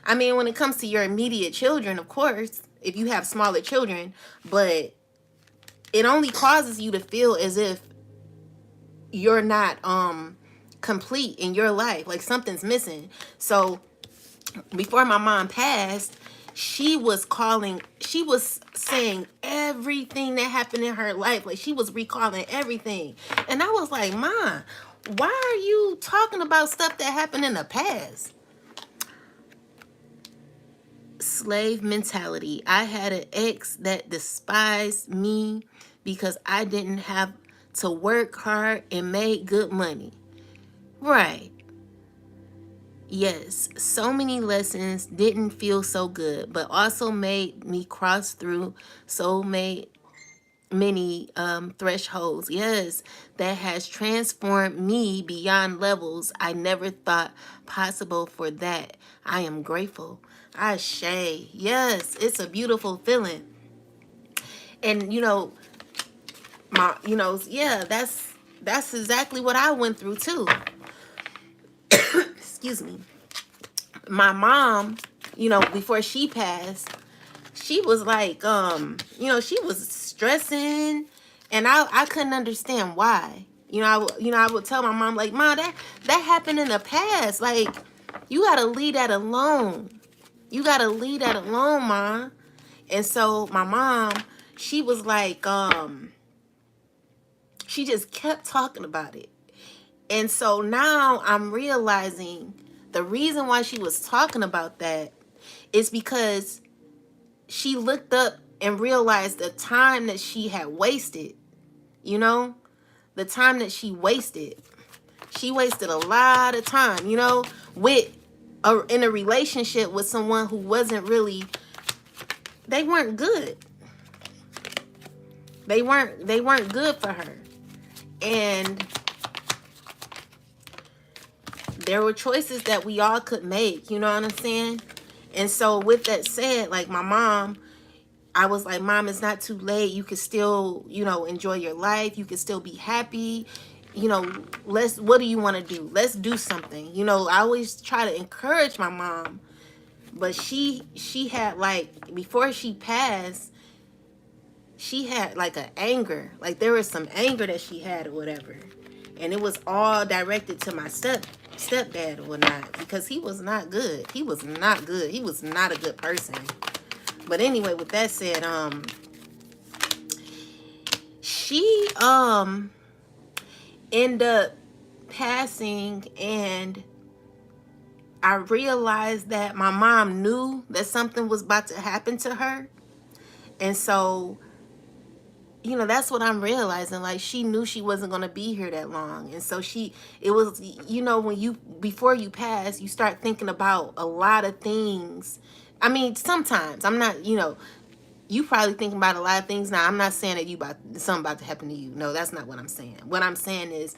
I mean, when it comes to your immediate children, of course, if you have smaller children, but it only causes you to feel as if you're not complete in your life, like something's missing. So before my mom passed, she was saying everything that happened in her life. Like, she was recalling everything. And I was like, Mom, why are you talking about stuff that happened in the past? slave mentality. I had an ex that despised me because I didn't have to work hard and make good money. Right. Yes, so many lessons didn't feel so good, but also made me cross through so many thresholds. Yes, that has transformed me beyond levels I never thought possible. For that, I am grateful. Ashe. Yes, it's a beautiful feeling. And yeah, that's exactly what I went through too. Excuse me. My mom, before she passed, she was like, she was stressing, and I couldn't understand why. I would tell my mom, like, Mom, that happened in the past. Like, you gotta leave that alone. You gotta leave that alone, Mom. And so my mom, she was like, she just kept talking about it. And so now I'm realizing the reason why she was talking about that is because she looked up and realized the time that she had wasted, you know, the time that she wasted. She wasted a lot of time, with in a relationship with someone who wasn't really, they weren't good. They weren't good for her. And there were choices that we all could make, you know what I'm saying? And so with that said, like my mom, I was like, Mom, it's not too late. You can still, enjoy your life. You can still be happy. What do you want to do? Let's do something. I always try to encourage my mom, but she had, like, before she passed, she had like an anger. Like there was some anger that she had or whatever. And it was all directed to my stepdad or whatnot, because he was not good. He was not good. He was not a good person. But anyway, with that said, she ended up passing, and I realized that my mom knew that something was about to happen to her. And so, that's what I'm realizing. Like, she knew she wasn't going to be here that long. And so it was, when before you pass, you start thinking about a lot of things. I mean, sometimes I'm not, you probably thinking about a lot of things now. I'm not saying that something about to happen to you. No, that's not what I'm saying. What I'm saying is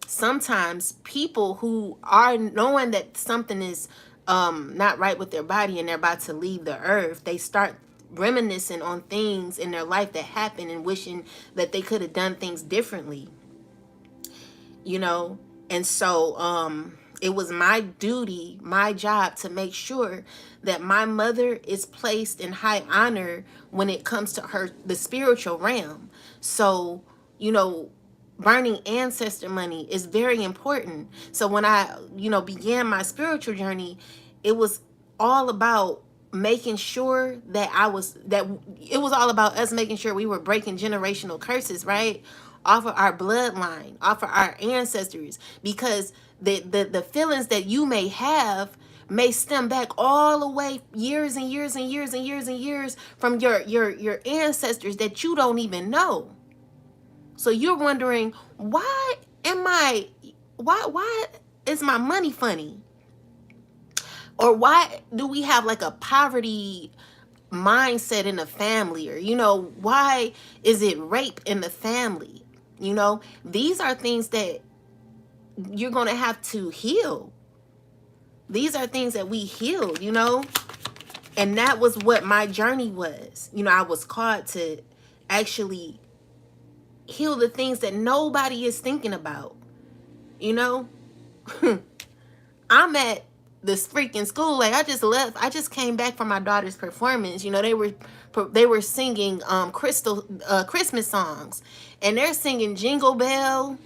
sometimes people who are knowing that something is not right with their body and they're about to leave the earth, they start reminiscing on things in their life that happened and wishing that they could have done things differently. And so it was my duty, my job, to make sure that my mother is placed in high honor when it comes to the spiritual realm. So, burning ancestor money is very important. So when I, began my spiritual journey, it was all about making sure that it was all about us making sure we were breaking generational curses, right? Off of our bloodline, off of our ancestors, because the feelings that you may have may stem back all the way years and years and years and years and years from your ancestors that you don't even know. So you're wondering, why is my money funny? Or why do we have like a poverty mindset in the family? Or, why is it rape in the family? These are things that you're going to have to heal. These are things that we healed, and that was what my journey was. I was called to actually heal the things that nobody is thinking about. I'm at this freaking school. Like, I just left. I just came back from my daughter's performance. They were singing Christmas songs, and they're singing Jingle Bell.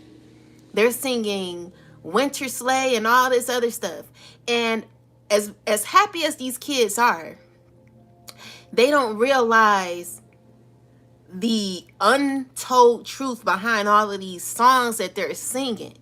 They're singing Winter Sleigh and all this other stuff. And as happy as these kids are, they don't realize the untold truth behind all of these songs that they're singing.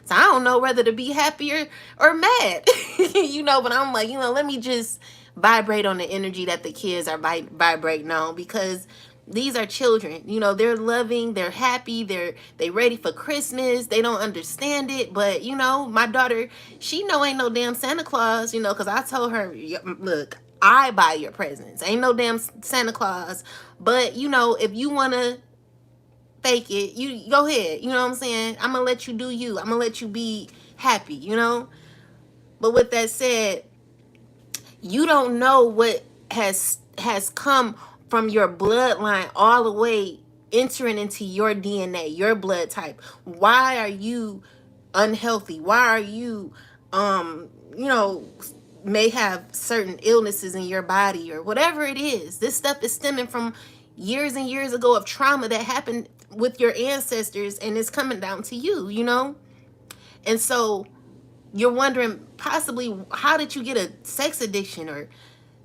So I don't know whether to be happy or mad, but I'm like, let me just vibrate on the energy that the kids are vibrating on, because these are children. You know, they're loving, they're happy, they ready for Christmas. They don't understand it, but you know, my daughter, she know ain't no damn Santa Claus, you know, because I told her, look, I buy your presents. Ain't no damn Santa Claus. But you know, if you want to fake it, you go ahead. You know what I'm saying? I'm gonna let you do you. I'm gonna let you be happy, you know? But with that said, you don't know what has come from your bloodline all the way entering into your DNA, your blood type. Why are you unhealthy? Why are you you know, may have certain illnesses in your body or whatever it is? This stuff is stemming from years and years ago of trauma that happened with your ancestors, and it's coming down to you, you know? And so you're wondering possibly, how did you get a sex addiction or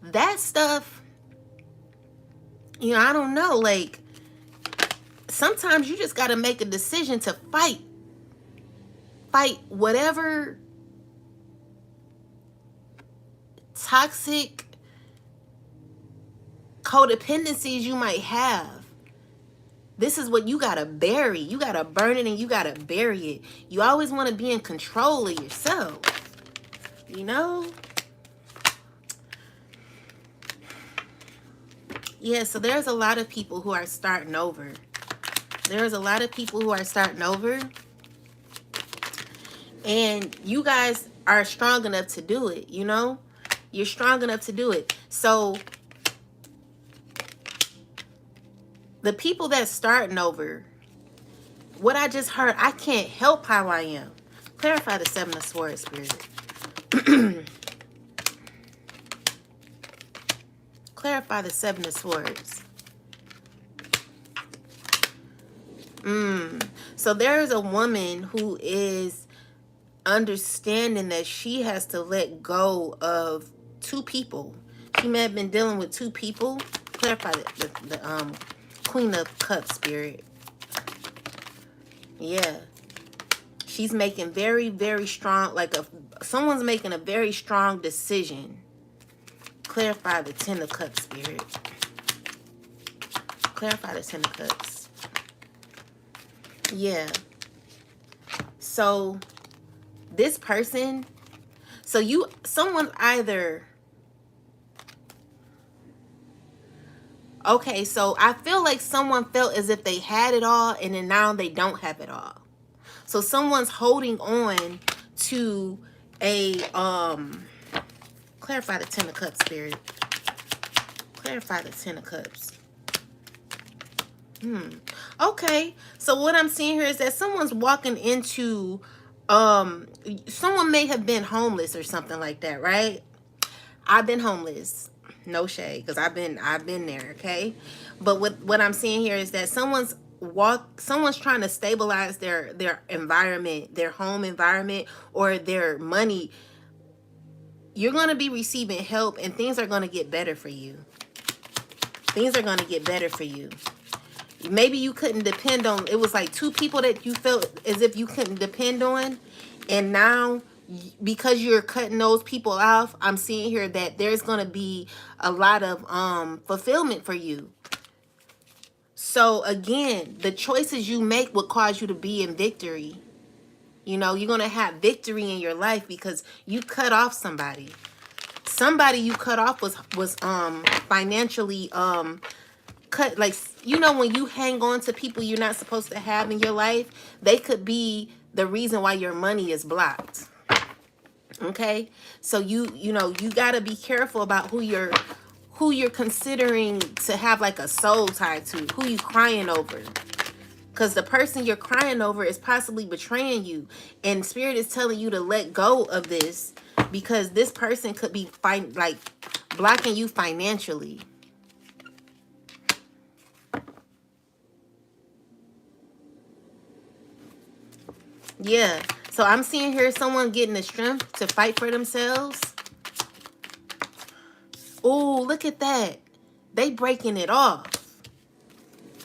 that stuff? You know, I don't know. Like, sometimes you just got to make a decision to fight whatever toxic codependencies you might have. This is what you got to bury. You got to burn it and you got to bury it. You always want to be in control of yourself, you know? Yeah, so there's a lot of people who are starting over. There's a lot of people who are starting over. And you guys are strong enough to do it, you know? You're strong enough to do it. So the people that's starting over, what I just heard, I can't help how I am. Clarify the Seven of Swords, Spirit. Clarify the Seven of Swords. So there's a woman who is understanding that she has to let go of two people. She may have been dealing with two people. Clarify the Queen of Cups, Spirit. Yeah. She's making very, very strong, like someone's making a very strong decision. Clarify the Ten of Cups, Spirit. Clarify the Ten of Cups. Yeah. So this person, someone either, okay, so I feel like someone felt as if they had it all and then now they don't have it all. So someone's holding on to a, clarify the Ten of Cups, Spirit. Clarify the Ten of Cups. Okay, so what I'm seeing here is that someone's walking into, someone may have been homeless or something like that, right? I've been homeless. No shade, because I've been there, okay? But what I'm seeing here is that someone's trying to stabilize their environment, their home environment, or their money. You're going to be receiving help and things are going to get better for you. Things are going to get better for you. Maybe you couldn't depend on, it was like two people that you felt as if you couldn't depend on. And now, because you're cutting those people off, I'm seeing here that there's going to be a lot of fulfillment for you. So again, the choices you make will cause you to be in victory. You know, you're going to have victory in your life because you cut off somebody. Somebody you cut off was financially cut. Like, you know, when you hang on to people you're not supposed to have in your life, they could be the reason why your money is blocked. Okay? So you know, you got to be careful about who you're considering to have like a soul tie to, who you crying over. Because the person you're crying over is possibly betraying you. And Spirit is telling you to let go of this because this person could be like blocking you financially. Yeah. So I'm seeing here someone getting the strength to fight for themselves. Oh, look at that. They breaking it off.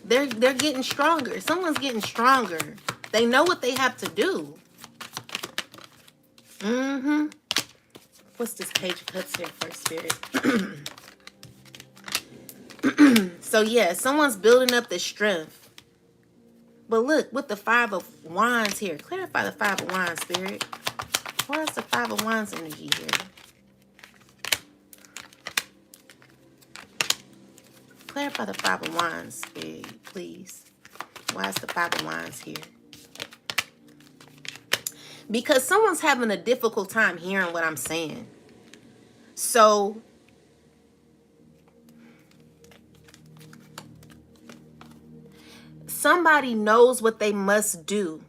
They're getting stronger. Someone's getting stronger. They know what they have to do. What's this Page of Cups here for, Spirit? So yeah, someone's building up the strength. But look, with the Five of Wands here. Clarify the Five of Wands, Spirit. What's the Five of Wands energy here? Clarify the Five of Wands, Spirit, please. Why is the Five of Wands here? Because someone's having a difficult time hearing what I'm saying. So somebody knows what they must do.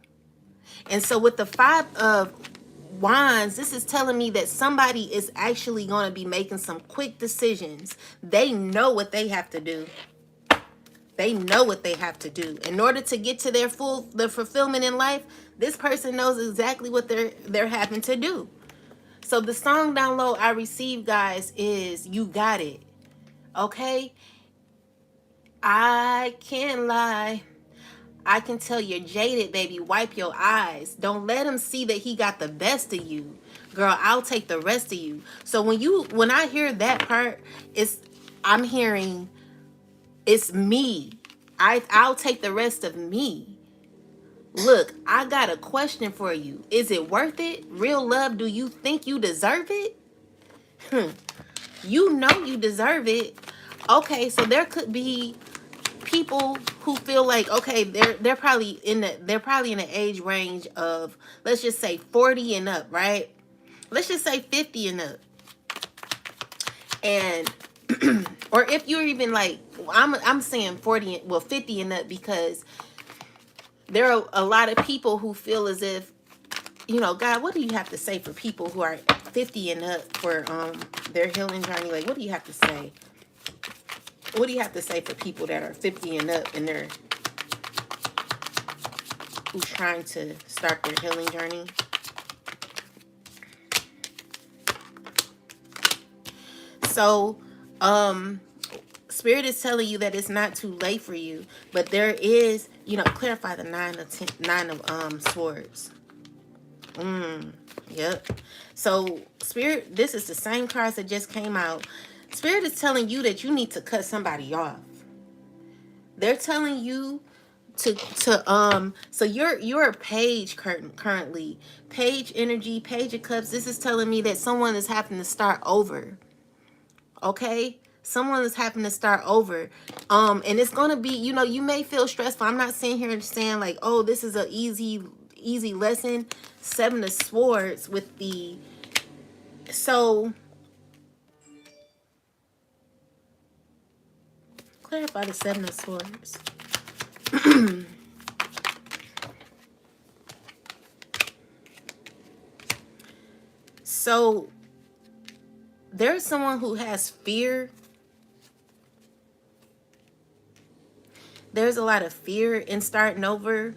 And so with the Five of Wands, this is telling me that somebody is actually going to be making some quick decisions. They know what they have to do. They know what they have to do. In order to get to their fulfillment in life, this person knows exactly what they're having to do. So the song down low I received, guys, is You Got It. Okay? I can't lie. I can tell you're jaded, baby. Wipe your eyes. Don't let him see that he got the best of you. Girl, I'll take the rest of you. So when I hear that part, I'm hearing it's me. I'll take the rest of me. Look, I got a question for you. Is it worth it? Real love, do you think you deserve it? You know you deserve it. Okay, so there could be people who feel like, okay, they're probably in the age range of, let's just say 40 and up, right? Let's just say 50 and up. And or if you're even like, I'm saying 40, well 50 and up, because there are a lot of people who feel as if, God, what do you have to say for people who are 50 and up for their healing journey? Like, what do you have to say? What do you have to say for people that are 50 and up and who's trying to start their healing journey? So, Spirit is telling you that it's not too late for you, but there is, clarify the nine of swords. Yep. So, Spirit, this is the same cards that just came out. Spirit is telling you that you need to cut somebody off. They're telling you so you're a page currently. Page energy, Page of Cups. This is telling me that someone is having to start over. Okay? Someone is having to start over. And it's gonna be, you may feel stressful. I'm not sitting here and saying like, oh, this is a easy lesson. Seven of Swords with the clarify the Seven of Swords. So there's someone who has fear. There's a lot of fear in starting over.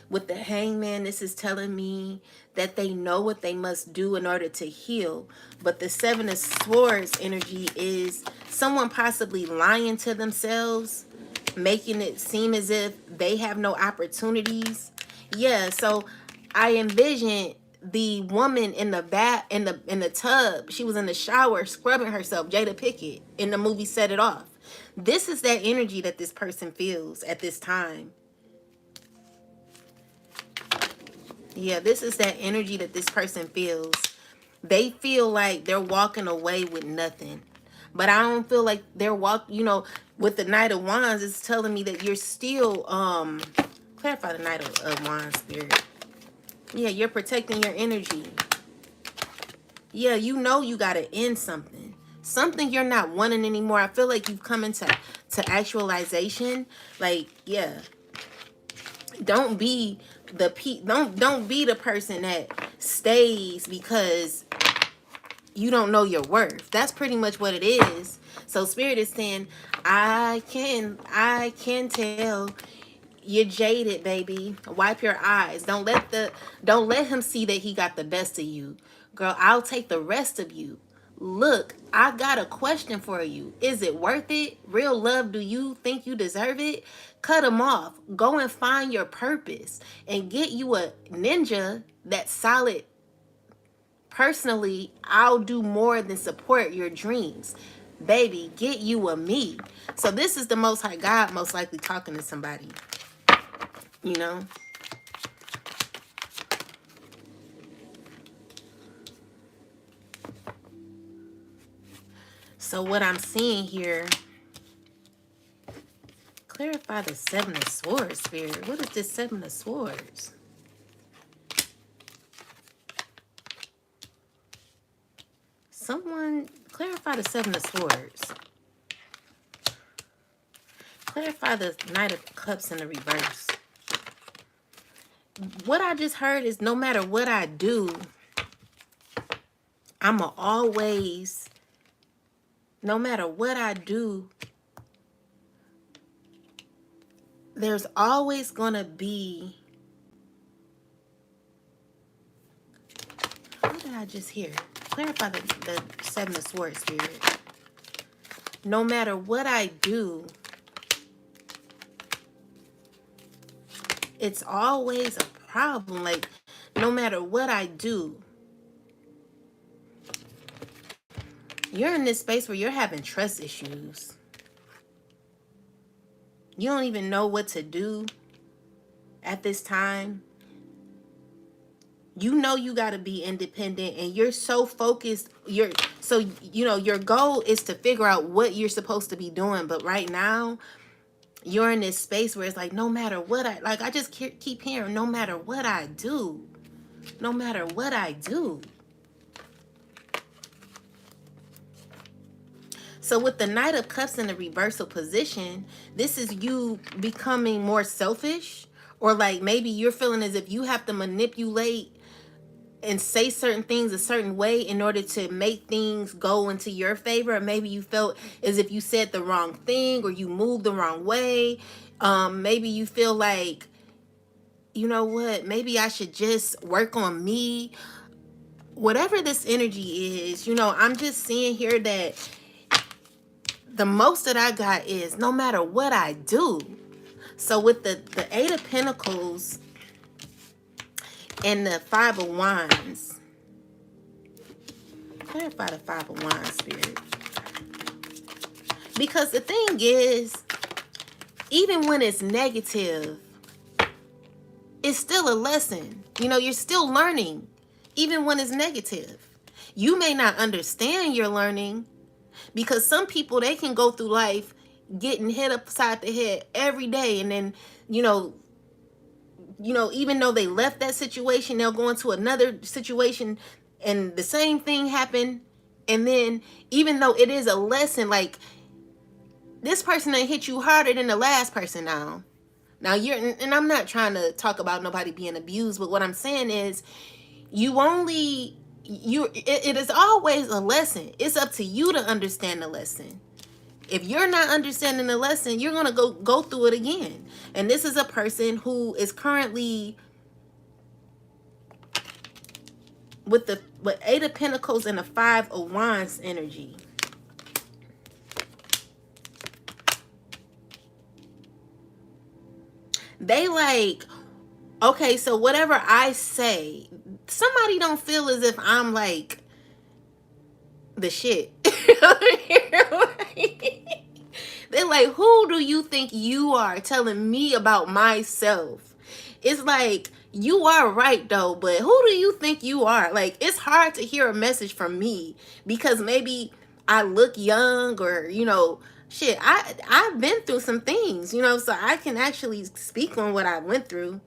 With the Hangman, this is telling me that they know what they must do in order to heal. But the Seven of Swords energy is someone possibly lying to themselves, making it seem as if they have no opportunities. Yeah, so I envision the woman in the in the tub. She was in the shower scrubbing herself, Jada Pickett, in the movie Set It Off. This is that energy that this person feels at this time. Yeah, this is that energy that this person feels. They feel like they're walking away with nothing. But I don't feel like they're with the Knight of Wands, it's telling me that you're still, clarify the Knight of Wands, Spirit. Yeah, you're protecting your energy. Yeah, you got to end something. Something you're not wanting anymore. I feel like you've come into actualization. Like, yeah. Don't be don't be the person that stays because you don't know your worth. That's pretty much what it is. So Spirit is saying, I can tell you're jaded, baby. Wipe your eyes. Don't let him see that he got the best of you. Girl, I'll take the rest of you. Look, I got a question for you. Is it worth it? Real love, do you think you deserve it? Cut them off. Go and find your purpose and get you a ninja, that solid Personally, I'll do more than support your dreams. Baby, get you a me. So this is the Most High God most likely talking to somebody, you know? So what I'm seeing here, clarify the Seven of Swords, Spirit. What is this Seven of Swords? Someone clarify the Seven of Swords. Clarify the Knight of Cups in the reverse. What I just heard is no matter what I do, I'ma always, no matter what I do, there's always gonna be, what did I just hear? Clarify the Seven of Swords, Spirit. No matter what I do, it's always a problem. Like, no matter what I do, you're in this space where you're having trust issues. You don't even know what to do at this time. You know you got to be independent, and you're so focused. Your goal is to figure out what you're supposed to be doing. But right now, you're in this space where it's like, no matter what I just keep hearing, no matter what I do, no matter what I do. So with the Knight of Cups in the reversal position, this is you becoming more selfish, or like maybe you're feeling as if you have to manipulate and say certain things a certain way in order to make things go into your favor. Or maybe you felt as if you said the wrong thing or you moved the wrong way. Maybe you feel like, you know what, maybe I should just work on me. Whatever this energy is, I'm just seeing here that the most that I got is no matter what I do. So with the Eight of Pentacles and the Five of Wands, clarify the Five of Wands, Spirit. Because the thing is, even when it's negative, it's still a lesson. You're still learning, even when it's negative. You may not understand your learning, because some people, they can go through life getting hit upside the head every day, and then, even though they left that situation, they'll go into another situation and the same thing happened. And then even though it is a lesson, like, this person done hit you harder than the last person now. And I'm not trying to talk about nobody being abused, but what I'm saying is it is always a lesson. It's up to you to understand the lesson. If you're not understanding the lesson, you're going to go through it again. And this is a person who is currently with Eight of Pentacles and the Five of Wands energy. They like, okay, so whatever I say, somebody don't feel as if I'm like the shit. They're like, who do you think you are telling me about myself? It's like, you are right though, but who do you think you are? Like, it's hard to hear a message from me because maybe I look young, or shit, I've been through some things, so I can actually speak on what I went through.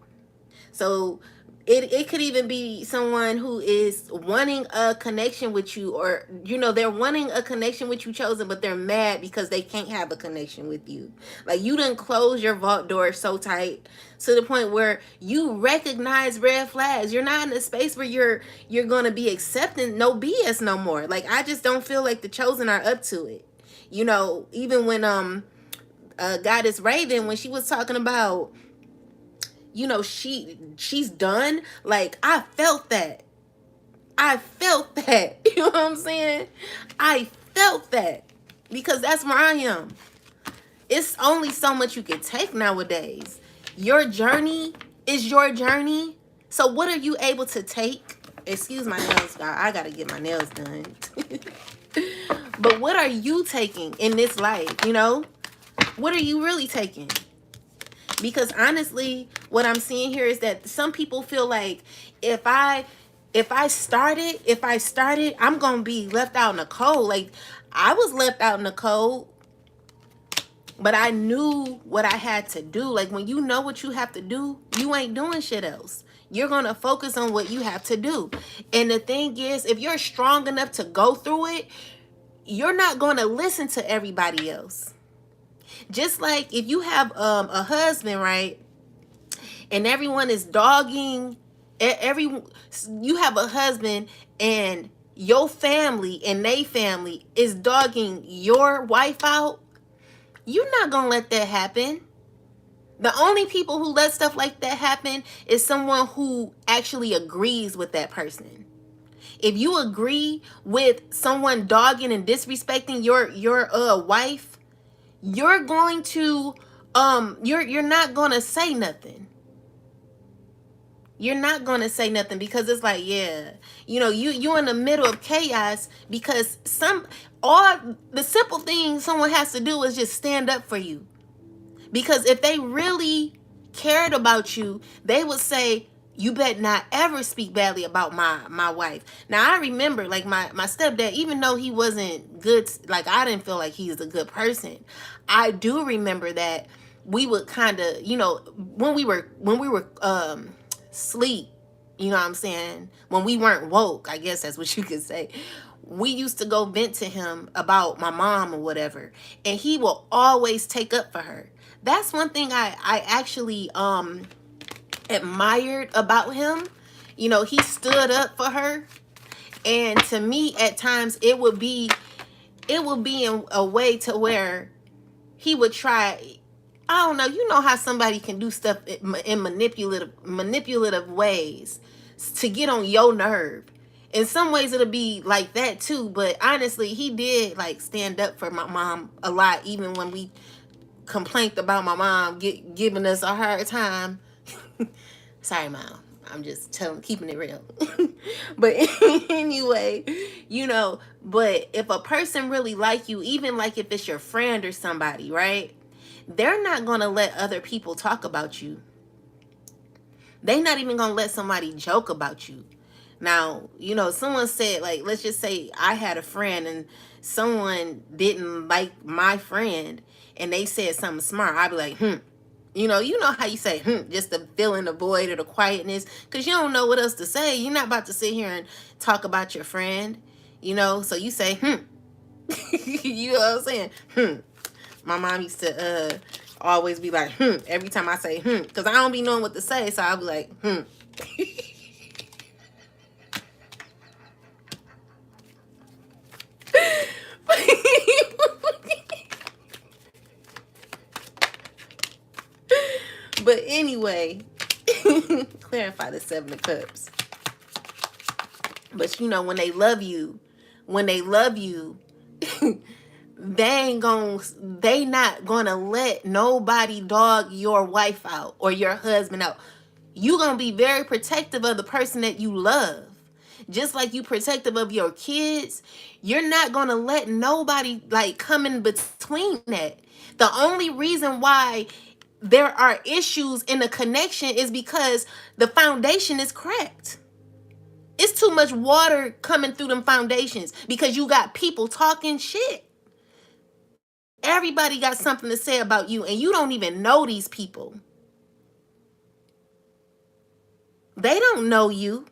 So it could even be someone who is wanting a connection with you, or they're wanting a connection with you, chosen, but they're mad because they can't have a connection with you. Like, you didn't close your vault door so tight to the point where you recognize red flags. You're not in a space where you're going to be accepting no BS no more. Like, I just don't feel like the chosen are up to it. Even when Goddess Raven, when she was talking about, she's done. Like, I felt that. You know what I'm saying? I felt that, because that's where I am. It's only so much you can take nowadays. Your journey is your journey. So what are you able to take? Excuse my nails, y'all. I gotta get my nails done. But what are you taking in this life? You know, what are you really taking? Because honestly, what I'm seeing here is that some people feel like if I if I started, I'm gonna be left out in the cold. Like I was left out in the cold, but I knew what I had to do. Like when you know what you have to do, you ain't doing shit else. You're gonna focus on what you have to do. And the thing is, if you're strong enough to go through it, you're not gonna listen to everybody else. Just like if you have a husband, right? And everyone is dogging every you have a husband and your family and they family is dogging your wife out, you're not gonna let that happen. The only people who let stuff like that happen is someone who actually agrees with that person. If you agree with someone dogging and disrespecting your wife, you're going to you're not gonna say nothing. You're not gonna say nothing because it's like, yeah, you know, you in the middle of chaos because all the simple thing someone has to do is just stand up for you. Because if they really cared about you, they would say, you better not ever speak badly about my wife. Now I remember like my stepdad, even though he wasn't good, like I didn't feel like he was a good person. I do remember that we would kind of, you know, when we were sleep, you know what I'm saying? When we weren't woke, I guess that's what you could say. We used to go vent to him about my mom or whatever, and he will always take up for her. That's one thing I actually admired about him. You know, he stood up for her, and to me at times it would be in a way to where he would try. I don't know. You know how somebody can do stuff in manipulative ways to get on your nerve. In some ways, it'll be like that too. But honestly, he did like stand up for my mom a lot, even when we complained about my mom giving us a hard time. Sorry, mom. I'm just keeping it real. But anyway, you know, but if a person really like you, even like if it's your friend or somebody, right? They're not going to let other people talk about you. They're not even going to let somebody joke about you. Now, you know, someone said, like, let's just say I had a friend and someone didn't like my friend and they said something smart. I'd be like, You know how you say, just to fill in the void or the quietness, because you don't know what else to say. You're not about to sit here and talk about your friend, you know, so you say, you know what I'm saying? My mom used to always be like, every time I say, because I don't be knowing what to say, so I'll be like, But anyway, clarify the Seven of Cups. But you know, when they love you, they not gonna let nobody dog your wife out or your husband out. You gonna be very protective of the person that you love. Just like you protective of your kids, you're not gonna let nobody like come in between that. The only reason why there are issues in the connection is because the foundation is cracked. It's too much water coming through them foundations because you got people talking shit. Everybody got something to say about you and you don't even know these people. They don't know you.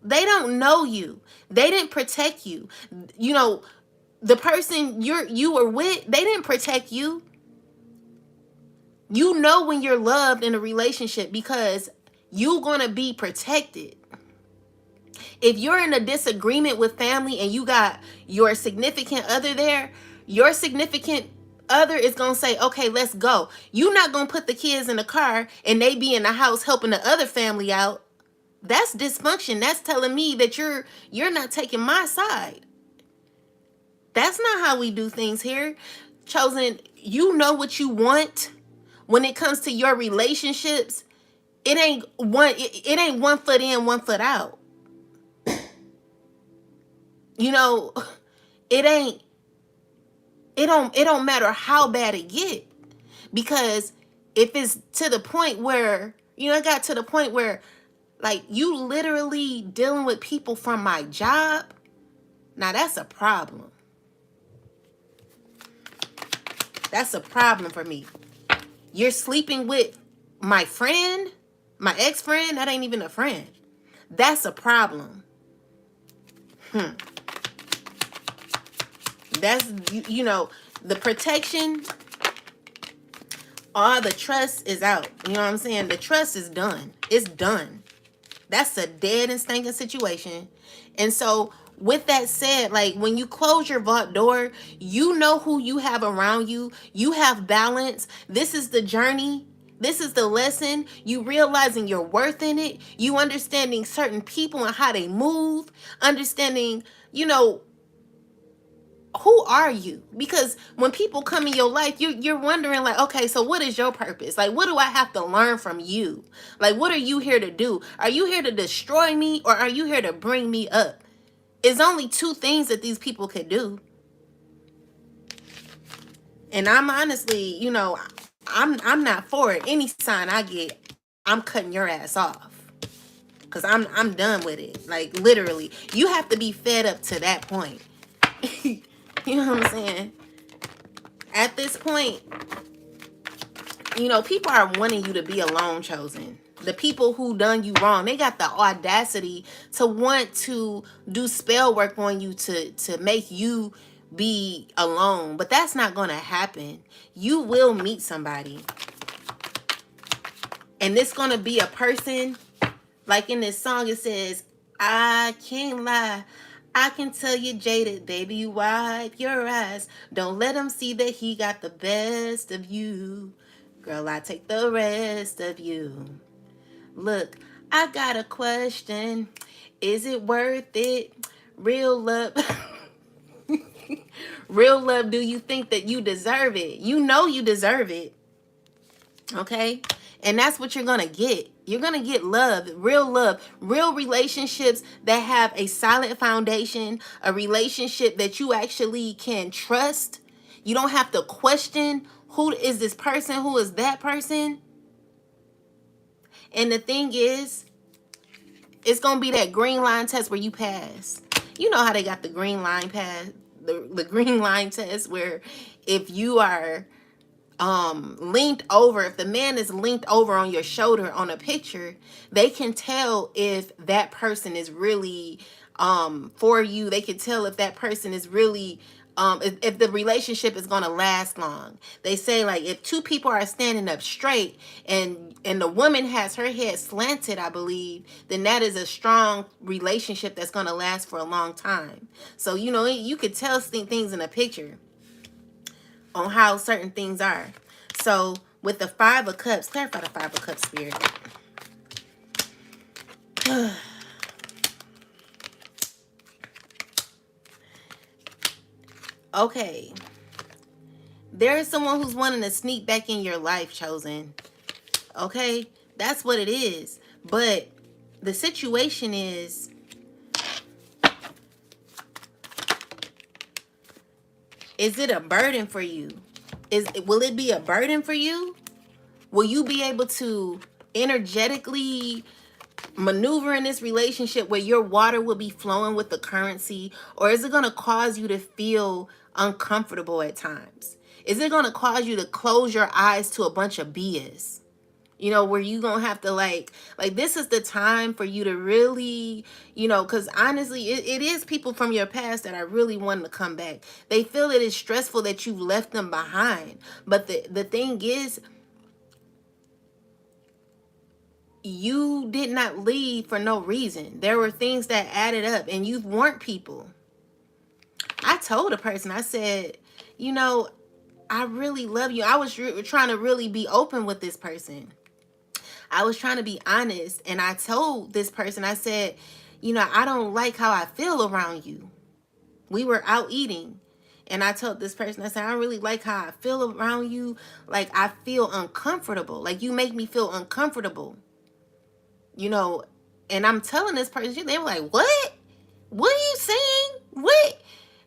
They don't know you. They didn't protect you. You know, the person you were with, they didn't protect you. You know when you're loved in a relationship because you're going to be protected. If you're in a disagreement with family and you got your significant other there, your significant other is going to say, okay, let's go. You're not going to put the kids in the car and they be in the house helping the other family out. That's dysfunction. That's telling me that you're not taking my side. That's not how we do things here. Chosen, you know what you want when it comes to your relationships. it ain't one foot in, one foot out. You know, it ain't it don't matter how bad it get, because if it's to the point where, it got to the point where, like, you literally dealing with people from my job, now that's a problem. That's a problem for me. You're sleeping with my friend, my ex-friend, that ain't even a friend. That's a problem. That's, the protection, all the trust is out. You know what I'm saying? The trust is done. It's done. That's a dead and stinking situation. And so, with that said, like, when you close your vault door, you know who you have around you. You have balance. This is the journey. This is the lesson. You realizing your worth in it. You understanding certain people and how they move. Understanding, who are you? Because when people come in your life, you're wondering, like, okay, so what is your purpose? Like, what do I have to learn from you? Like, what are you here to do? Are you here to destroy me, or are you here to bring me up? It's only two things that these people could do. And I'm honestly, I'm not for it. Any sign I get, I'm cutting your ass off. Cause I'm done with it. Like, literally. You have to be fed up to that point. You know what I'm saying? At this point, people are wanting you to be alone, chosen. The people who done you wrong, they got the audacity to want to do spell work on you to make you be alone. But that's not going to happen. You will meet somebody. And it's going to be a person, like in this song, it says, I can't lie. I can tell you jaded, baby, wipe your eyes. Don't let him see that he got the best of you. Girl, I take the rest of you. Look, I got a question. Is it worth it? Real love. Real love, do you think that you deserve it? You know you deserve it. Okay? And that's what you're going to get. You're going to get love, real relationships that have a solid foundation, a relationship that you actually can trust. You don't have to question, who is this person, who is that person. And the thing is, it's going to be that green line test where you pass. You know how they got the green line pass, the green line test, where if you are linked over, if the man is linked over on your shoulder on a picture, they can tell if that person is really for you. They can tell if that person is really if the relationship is going to last long. They say, like, if two people are standing up straight and the woman has her head slanted, I believe, then that is a strong relationship that's going to last for a long time. So, you could tell things in a picture on how certain things are. So with the Five of Cups, clarify the Five of Cups, Spirit. Okay. There is someone who's wanting to sneak back in your life, chosen. Okay? That's what it is. But the situation is, is it a burden for you? Will it be a burden for you? Will you be able to energetically maneuver in this relationship where your water will be flowing with the currency? Or is it going to cause you to feel uncomfortable at times? Is it going to cause you to close your eyes to a bunch of BS? Where you going to have to like this is the time for you to really, because honestly, it is people from your past that are really wanting to come back. They feel it is stressful that you've left them behind. But the thing is, you did not leave for no reason. There were things that added up, and you've warned people. I told a person, I said, I really love you. I was trying to really be open with this person. I was trying to be honest, and I told this person, I said, I don't like how I feel around you. We were out eating, and I told this person, I said, I don't really like how I feel around you. Like, I feel uncomfortable. Like, you make me feel uncomfortable. you know, and I'm telling this person, they were like, what? What are you saying? What?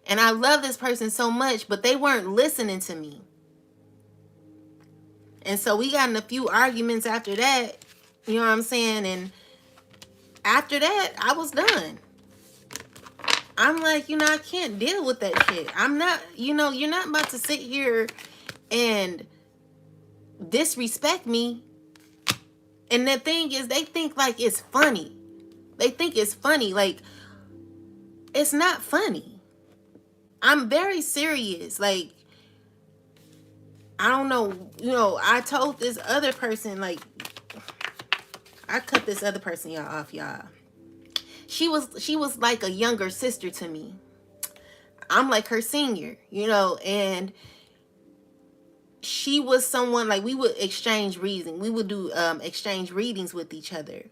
And I love this person so much, but they weren't listening to me. And so we got in a few arguments after that, you know what I'm saying? And after that, I was done. I'm like, I can't deal with that shit. I'm not, you're not about to sit here and disrespect me. And the thing is, they think like it's funny. They think it's funny. Like, it's not funny. I'm very serious. Like, I don't know, I told this other person, like, I cut this other person y'all off, y'all. She was like a younger sister to me. I'm like her senior, and she was someone like we would exchange readings. We would do exchange readings with each other.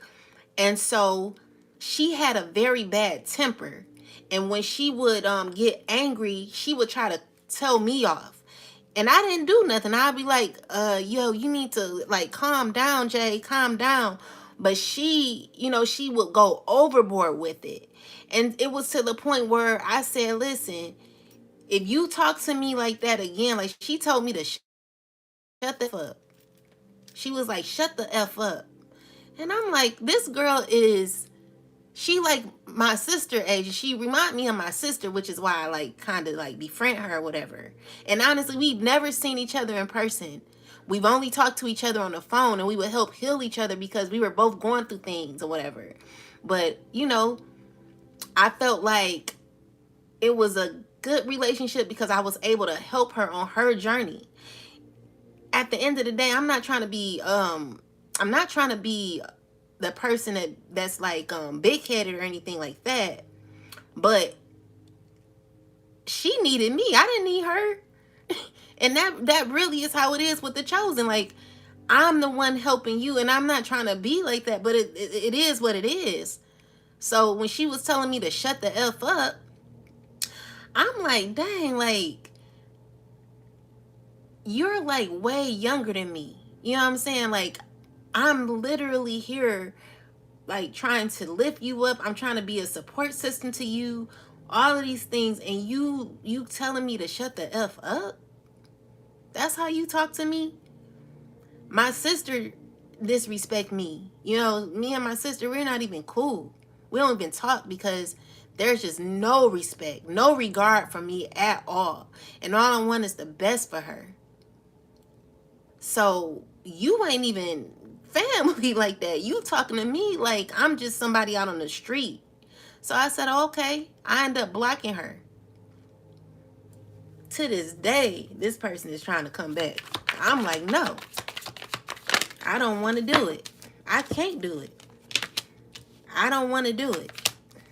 And so she had a very bad temper. And when she would get angry, she would try to tell me off. And I didn't do nothing. I'd be like, yo, you need to like calm down, Jay, calm down. But she would go overboard with it. And it was to the point where I said, listen, if you talk to me like that again, like she told me to shut the F up. She was like, shut the F up. And I'm like, this girl she like my sister age. She remind me of my sister, which is why I like kind of like befriend her or whatever. And honestly, we've never seen each other in person. We've only talked to each other on the phone, and we would help heal each other because we were both going through things or whatever. But, I felt like it was a good relationship because I was able to help her on her journey. At the end of the day, I'm not trying to be the person that's like big headed or anything like that. But she needed me. I didn't need her. And that really is how it is with the chosen. Like, I'm the one helping you, and I'm not trying to be like that, but it is what it is. So when she was telling me to shut the F up, I'm like, dang, like, you're like way younger than me. You know what I'm saying? Like, I'm literally here like trying to lift you up. I'm trying to be a support system to you. All of these things, and you telling me to shut the F up? That's how you talk to me? My sister disrespect me. Me and my sister, we're not even cool. We don't even talk because there's just no respect, no regard for me at all. And all I want is the best for her. So you ain't even family like that. You talking to me like I'm just somebody out on the street. So I said, okay. I end up blocking her. To this day, this person is trying to come back. I'm like, no, I don't want to do it. I can't do it. I don't want to do it.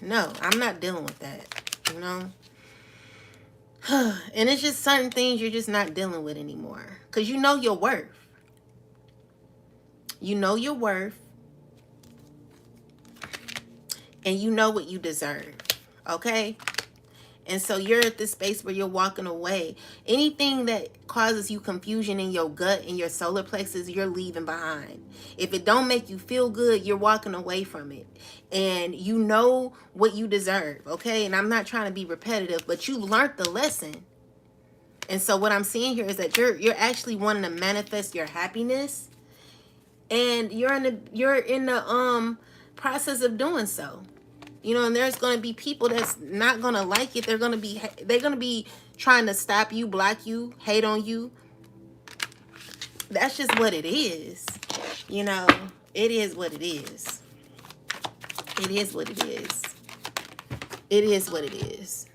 No, I'm not dealing with that, And it's just certain things you're just not dealing with anymore. Because you know your worth. You know your worth. And you know what you deserve. Okay? And so you're at this space where you're walking away. Anything that causes you confusion in your gut and your solar plexus, you're leaving behind. If it don't make you feel good, you're walking away from it. And you know what you deserve, okay? And I'm not trying to be repetitive, but you learned the lesson. And so what I'm seeing here is that you're actually wanting to manifest your happiness, and you're in the process of doing so. And there's going to be people that's not going to like it. They're going to be trying to stop you, block you, hate on you. That's just what it is. It is what it is. It is what it is. It is what it is.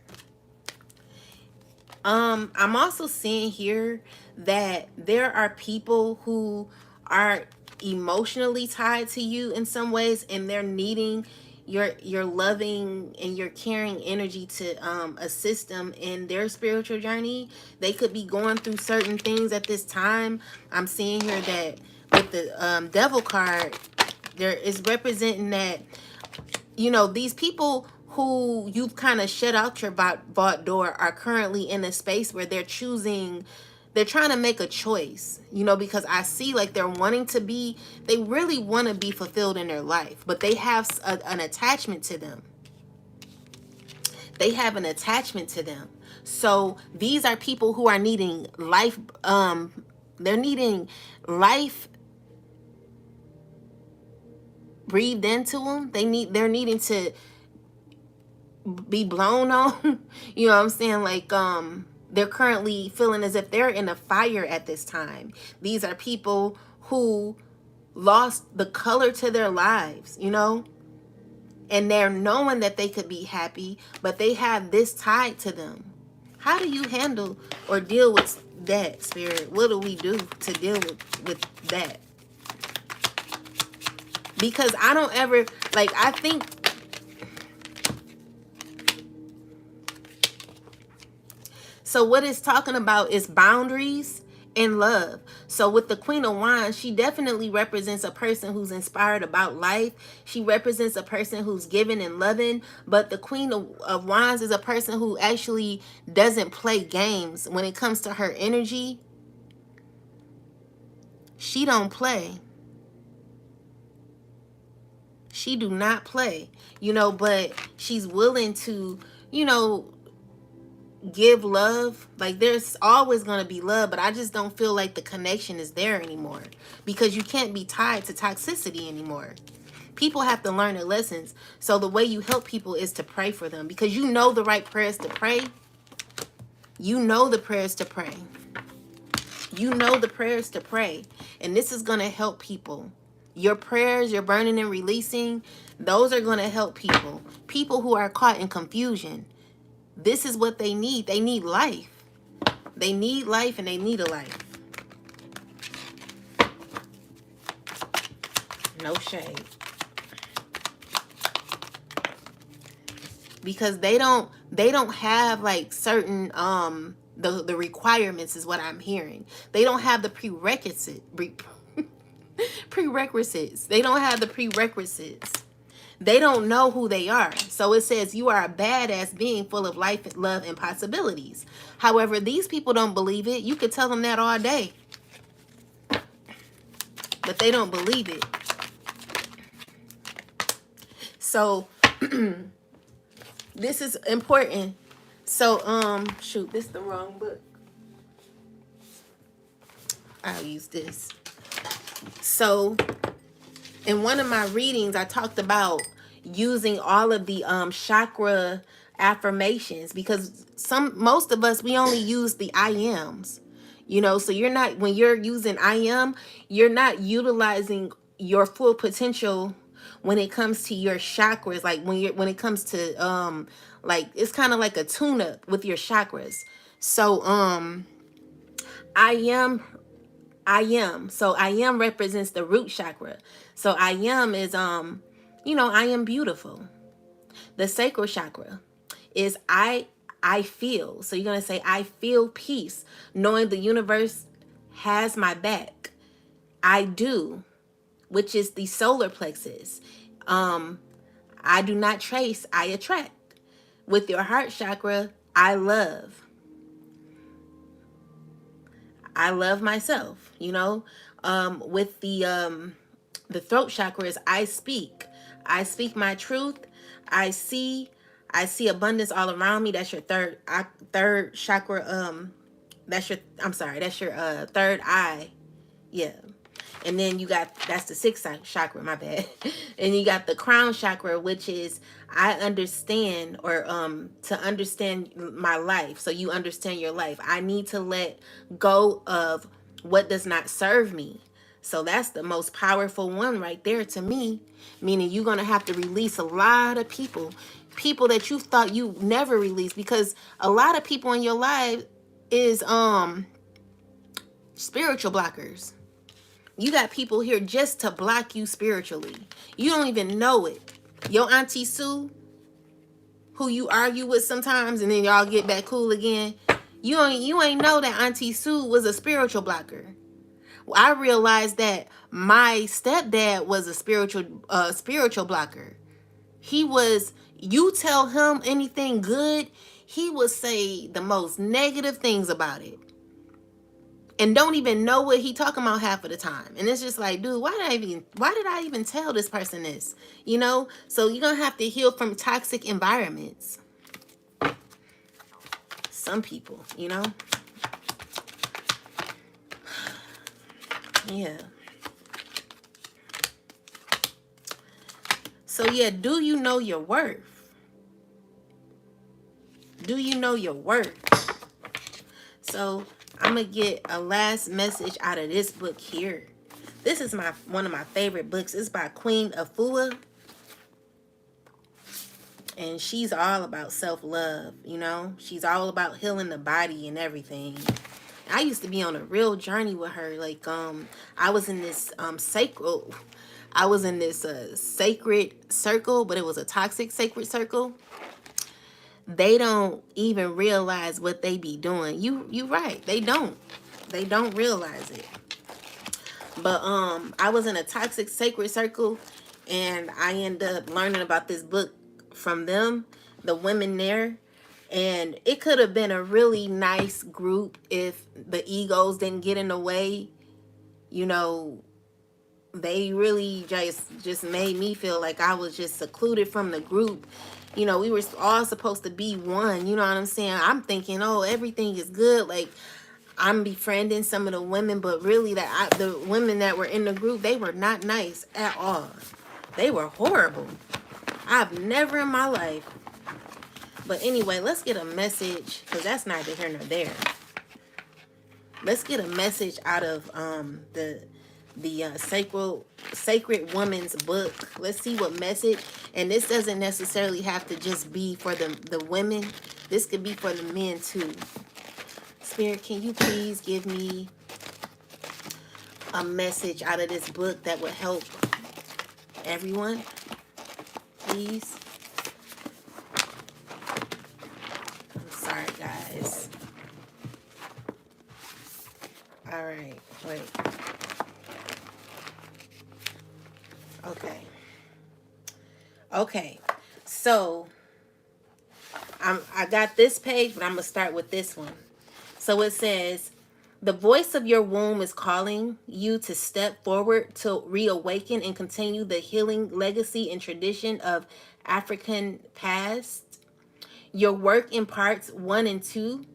I'm also seeing here that there are people who are emotionally tied to you in some ways, and they're needing your loving and your caring energy to assist them in their spiritual journey. They could be going through certain things at this time. I'm seeing here that with the devil card, there is representing that these people who you've kind of shut out your vault door are currently in a space where they're choosing they're trying to make a choice, because I see like they're wanting to be, they really want to be fulfilled in their life, but they have an attachment to them. They have an attachment to them. So these are people who are needing life. They're needing life breathed into them. They're needing to be blown on. You know what I'm saying? Like, they're currently feeling as if they're in a fire at this time. These are people who lost the color to their lives, and they're knowing that they could be happy, but they have this tied to them. How do you handle or deal with that, Spirit? What do we do to deal with that? Because I don't ever, like, I think, so what it's talking about is boundaries and love. So with the Queen of Wands, she definitely represents a person who's inspired about life. She represents a person who's giving and loving. But the Queen of Wands is a person who actually doesn't play games. When it comes to her energy, she don't play. She do not play, but she's willing to, give love. Like, there's always going to be love, but I just don't feel like the connection is there anymore, because you can't be tied to toxicity anymore. People have to learn their lessons. So the way you help people is to pray for them, because you know the right prayers to pray. You know the prayers to pray. You know the prayers to pray. And this is going to help people. Your prayers, your burning and releasing, those are going to help people. People who are caught in confusion. This is what they need. They need life. They need life, and they need a life. No shade. Because they don't have like certain the requirements is what I'm hearing. They don't have the prerequisites. They don't have the prerequisites. They don't know who they are. So it says you are a badass being full of life, love, and possibilities. However, these people don't believe it. You could tell them that all day, but they don't believe it. So this is important. So shoot, this is the wrong book. I'll use this. So in one of my readings, I talked about using all of the chakra affirmations, because most of us, we only use the I ams, so you're not, when you're using I am, you're not utilizing your full potential when it comes to your chakras. Like when it comes to like, it's kind of like a tune up with your chakras. So I am. So I am represents the root chakra. So I am is I am beautiful. The sacral chakra is I feel. So you're going to say I feel peace, knowing the universe has my back. I do, which is the solar plexus. I do not trace, I attract. With your heart chakra, I love. I love myself, with the throat chakra is I speak. I speak my truth. I see abundance all around me. That's your third chakra. That's your third eye. Yeah. And then you got, that's the sixth chakra, my bad. And you got the crown chakra, which is I understand, or to understand my life. So you understand your life. I need to let go of what does not serve me. So that's the most powerful one right there to me, meaning you're going to have to release a lot of people that you thought you never released, because a lot of people in your life is spiritual blockers. You got people here just to block you spiritually. You don't even know it. Your Auntie Sue, who you argue with sometimes and then y'all get back cool again, you ain't know that Auntie Sue was a spiritual blocker. I realized that my stepdad was a spiritual blocker. He was, you tell him anything good, he would say the most negative things about it. and don't even know what he talking about half of the time. And it's just like, dude, why did I even tell this person this? You know? So you're gonna have to heal from toxic environments. Some people, you know? Yeah. So yeah, do you know your worth? Do you know your worth? So I'm gonna get a last message out of this book here. This is one of my favorite books. It's by Queen Afua. And she's all about self-love, you know? She's all about healing the body and everything. I used to be on a real journey with her. Like, I was in this sacred circle, but it was a toxic sacred circle. They don't even realize what they be doing. You right. They don't. They don't realize it. But I was in a toxic sacred circle, and I ended up learning about this book from them, the women there. And it could have been a really nice group if the egos didn't get in the way. You know, they really just made me feel like I was just secluded from the group. You know, we were all supposed to be one. You know what I'm saying? I'm thinking, oh, everything is good. Like, I'm befriending some of the women, but really the women that were in the group, they were not nice at all. They were horrible. I've never in my life. But anyway, let's get a message, because that's neither here nor there. Let's get a message out of the sacred woman's book. Let's see what message. And this doesn't necessarily have to just be for the women. This could be for the men too. Spirit, can you please give me a message out of this book that would help everyone? Please. I'm sorry, guys. All right, wait. Okay. So I got this page, but I'm gonna start with this one. So it says, the voice of your womb is calling you to step forward to reawaken and continue the healing legacy and tradition of African past. Your work in parts 1 and 2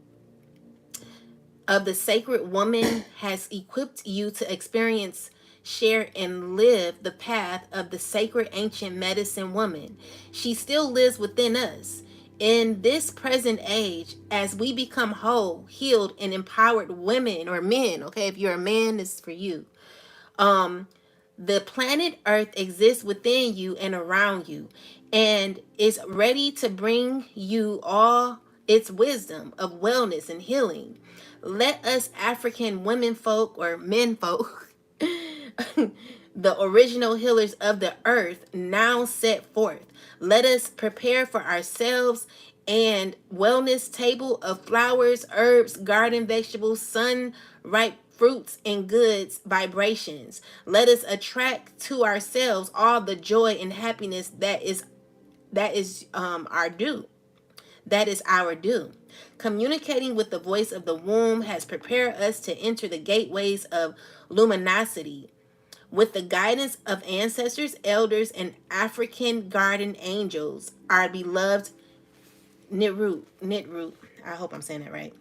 of the Sacred Woman has equipped you to experience, share, and live the path of the sacred ancient medicine woman. She still lives within us. In this present age, as we become whole, healed, and empowered women or men, okay, if you're a man, this is for you. The planet Earth exists within you and around you, and is ready to bring you all its wisdom of wellness and healing. Let us African women folk or men folk, the original healers of the earth, now set forth. Let us prepare for ourselves and wellness table of flowers, herbs, garden vegetables, sun ripe fruits, and goods vibrations. Let us attract to ourselves all the joy and happiness that is our due. That is our due. Communicating with the voice of the womb has prepared us to enter the gateways of luminosity. With the guidance of ancestors, elders, and African garden angels, our beloved Nitrut. I hope I'm saying that right.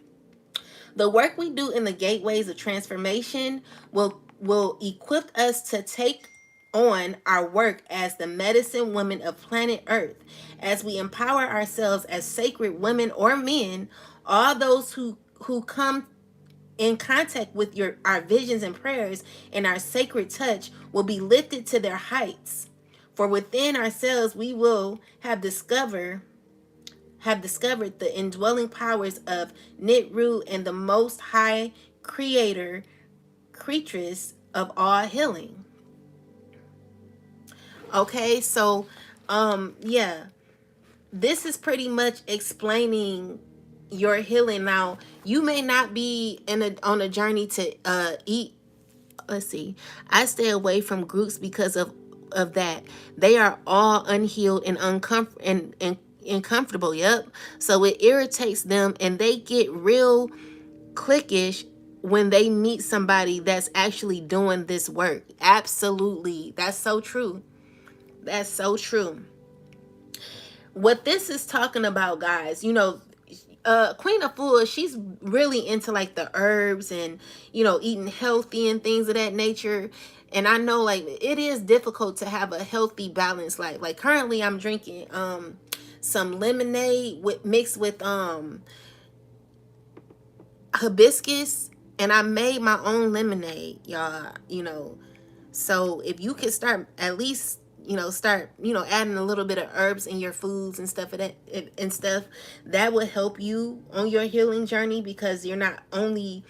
The work we do in the gateways of transformation will equip us to take on our work as the medicine women of planet Earth. As we empower ourselves as sacred women or men, all those who come in contact with our visions and prayers and our sacred touch will be lifted to their heights. For within ourselves we will have discovered the indwelling powers of Nitrut and the most high creatress of all healing. Okay, so yeah, this is pretty much explaining your healing. Now, you may not be on a journey to eat. Let's see. I stay away from groups because of that. They are all unhealed and uncomfortable. Yep. So it irritates them, and they get real cliquish when they meet somebody that's actually doing this work. Absolutely. That's so true. That's so true. What this is talking about, guys, Queen Afua, she's really into like the herbs and eating healthy and things of that nature. And I know like it is difficult to have a healthy balanced life. Like currently I'm drinking some lemonade mixed with hibiscus, and I made my own lemonade, y'all. So if you could start at least, start, adding a little bit of herbs in your foods and stuff of that and stuff, that would help you on your healing journey, because you're not only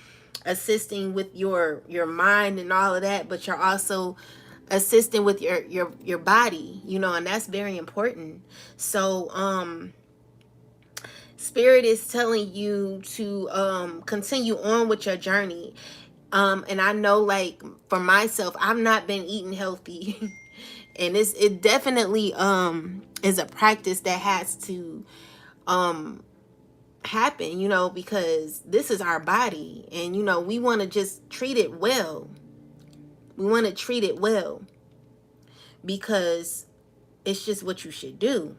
assisting with your mind and all of that, but you're also assisting with your body, and that's very important. So Spirit is telling you to continue on with your journey. And I know, like, for myself, I've not been eating healthy. And it definitely is a practice that has to happen, because this is our body, and we want to just treat it well. We want to treat it well because it's just what you should do.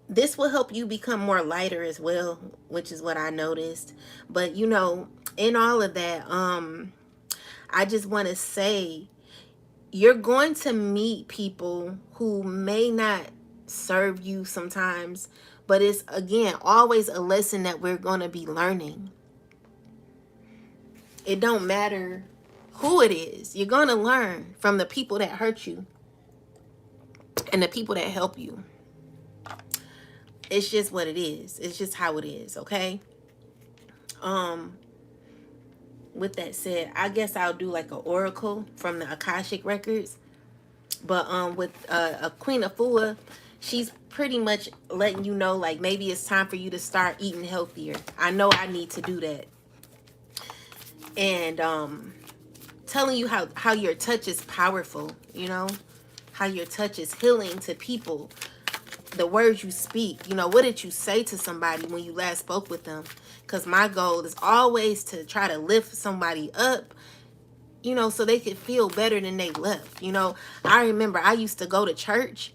This will help you become more lighter as well, which is what I noticed. But in all of that, I just want to say, you're going to meet people who may not serve you sometimes, but it's, again, always a lesson that we're going to be learning. It don't matter who it is. You're going to learn from the people that hurt you and the people that help you. It's just what it is. It's just how it is, okay? With that said, I guess I'll do like an oracle from the Akashic records. But with a Queen Afua, she's pretty much letting you know, like, maybe it's time for you to start eating healthier. I know I need to do that. And telling you how your touch is powerful, how your touch is healing to people. The words you speak, what did you say to somebody when you last spoke with them? Because my goal is always to try to lift somebody up, so they could feel better than they left. I remember I used to go to church,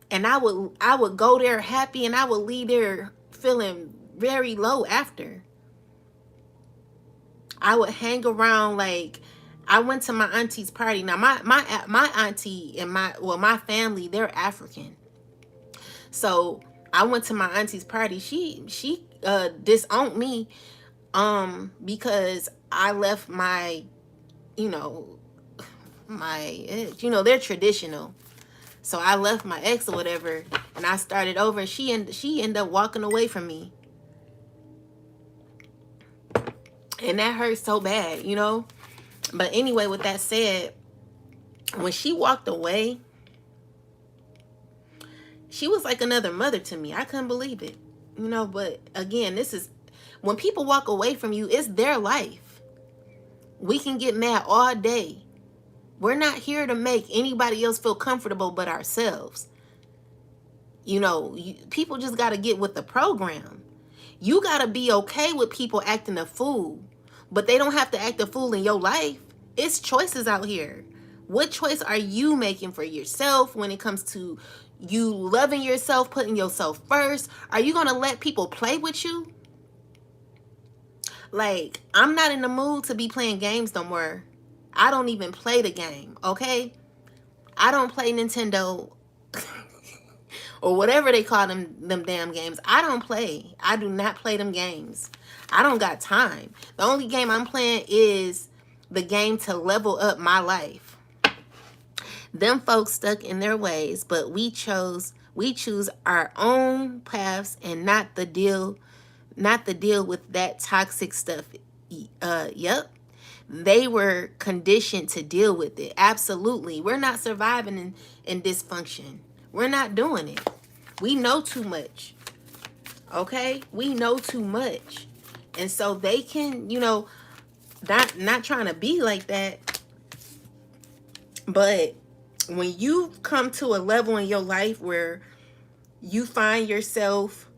and I would go there happy, and I would leave there feeling very low after. I would hang around, like, I went to my auntie's party. Now my auntie and my family, they're African. So I went to my auntie's party. She disowned me because I left my they're traditional. So I left my ex or whatever, and I started over, and she ended up walking away from me. And that hurt so bad, But anyway, with that said, when she walked away, she was like another mother to me. I couldn't believe it. But again, this is when people walk away from you, it's their life. We can get mad all day. We're not here to make anybody else feel comfortable but ourselves. People just got to get with the program. You got to be okay with people acting a fool, but they don't have to act a fool in your life. It's choices out here. What choice are you making for yourself when it comes to you loving yourself, putting yourself first? Are you going to let people play with you? Like, I'm not in the mood to be playing games no more. I don't even play the game, okay? I don't play Nintendo or whatever they call them damn games. I don't play. I do not play them games. I don't got time. The only game I'm playing is the game to level up my life. Them folks stuck in their ways, but we choose our own paths and not the deal with that toxic stuff. Yep. They were conditioned to deal with it. Absolutely. We're not surviving in dysfunction. We're not doing it. We know too much. Okay? We know too much. And so they can, not trying to be like that. But when you come to a level in your life where you find yourself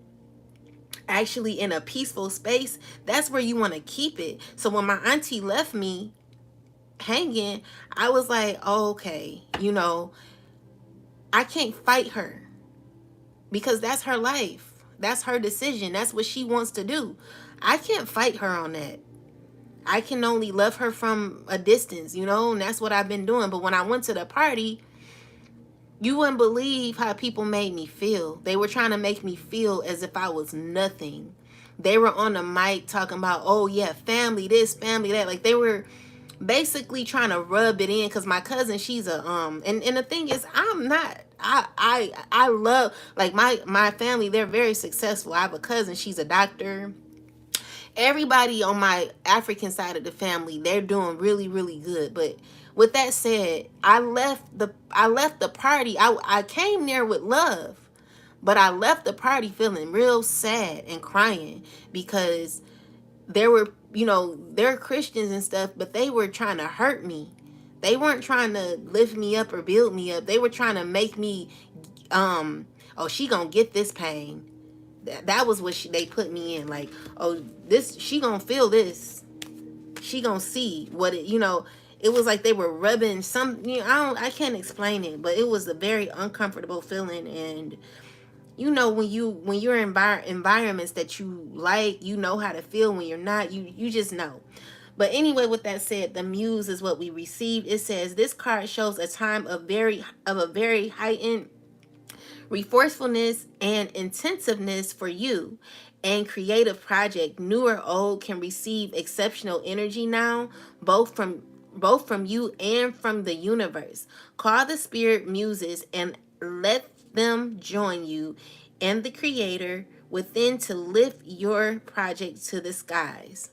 actually in a peaceful space, that's where you want to keep it. So when my auntie left me hanging, I was like, oh, okay, I can't fight her because that's her life. That's her decision. That's what she wants to do. I can't fight her on that. I can only love her from a distance, and that's what I've been doing. But when I went to the party, you wouldn't believe how people made me feel. They were trying to make me feel as if I was nothing. They were on the mic talking about, oh yeah, family this, family that. Like they were basically trying to rub it in, because my cousin, she's a and the thing is, I'm not. I love, like, my family, they're very successful. I have a cousin, she's a doctor. Everybody on my African side of the family, they're doing really, really good. But with that said, I left the party. I came there with love, but I left the party feeling real sad and crying because there were, they're Christians and stuff, but they were trying to hurt me. They weren't trying to lift me up or build me up. They were trying to make me, oh, she gonna get this pain. That was what they put me in. Like, oh, this, she gonna feel this. She gonna see what it was like they were rubbing some. I can't explain it, but it was a very uncomfortable feeling. And when you're in environments that you like, you know how to feel. When you're not, you just know. But anyway, with that said, the muse is what we received. It says this card shows a time of a very heightened resourcefulness and intensiveness for you and creative project. New or old can receive exceptional energy now, both from you and from the universe. Call the spirit muses and let them join you and the creator within to lift your project to the skies.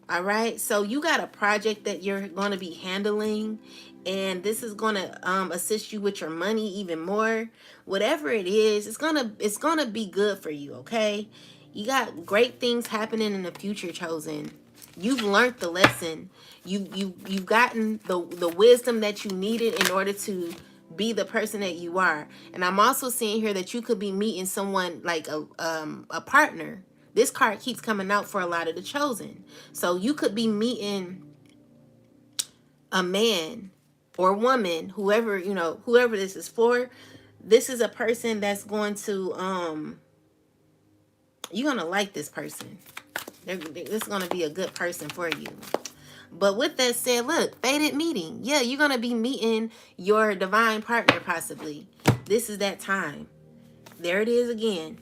All right, so you got a project that you're going to be handling, and this is going to assist you with your money even more. Whatever it is, it's gonna be good for you. Okay, you got great things happening in the future, chosen. You've learned the lesson. You've gotten the wisdom that you needed in order to be the person that you are. And I'm also seeing here that you could be meeting someone like a partner. This card keeps coming out for a lot of the chosen. So you could be meeting a man or woman, whoever this is for. This is a person that's going to you're going to like this person. This is going to be a good person for you. But with that said, look, fated meeting. Yeah, you're going to be meeting your divine partner possibly. This is that time. There it is again.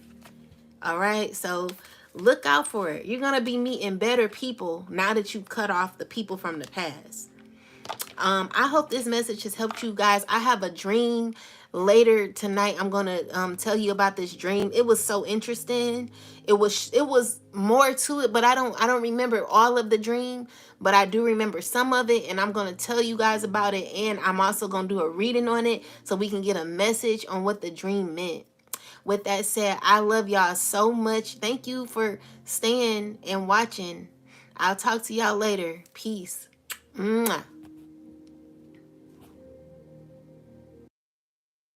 All right, so look out for it. You're going to be meeting better people now that you've cut off the people from the past. I hope this message has helped you guys. I have a dream later tonight. I'm going to tell you about this dream. It was so interesting. It was more to it, but I don't remember all of the dream, but I do remember some of it, and I'm going to tell you guys about it, and I'm also going to do a reading on it so we can get a message on what the dream meant. With that said, I love y'all so much. Thank you for staying and watching. I'll talk to y'all later. Peace. Mwah.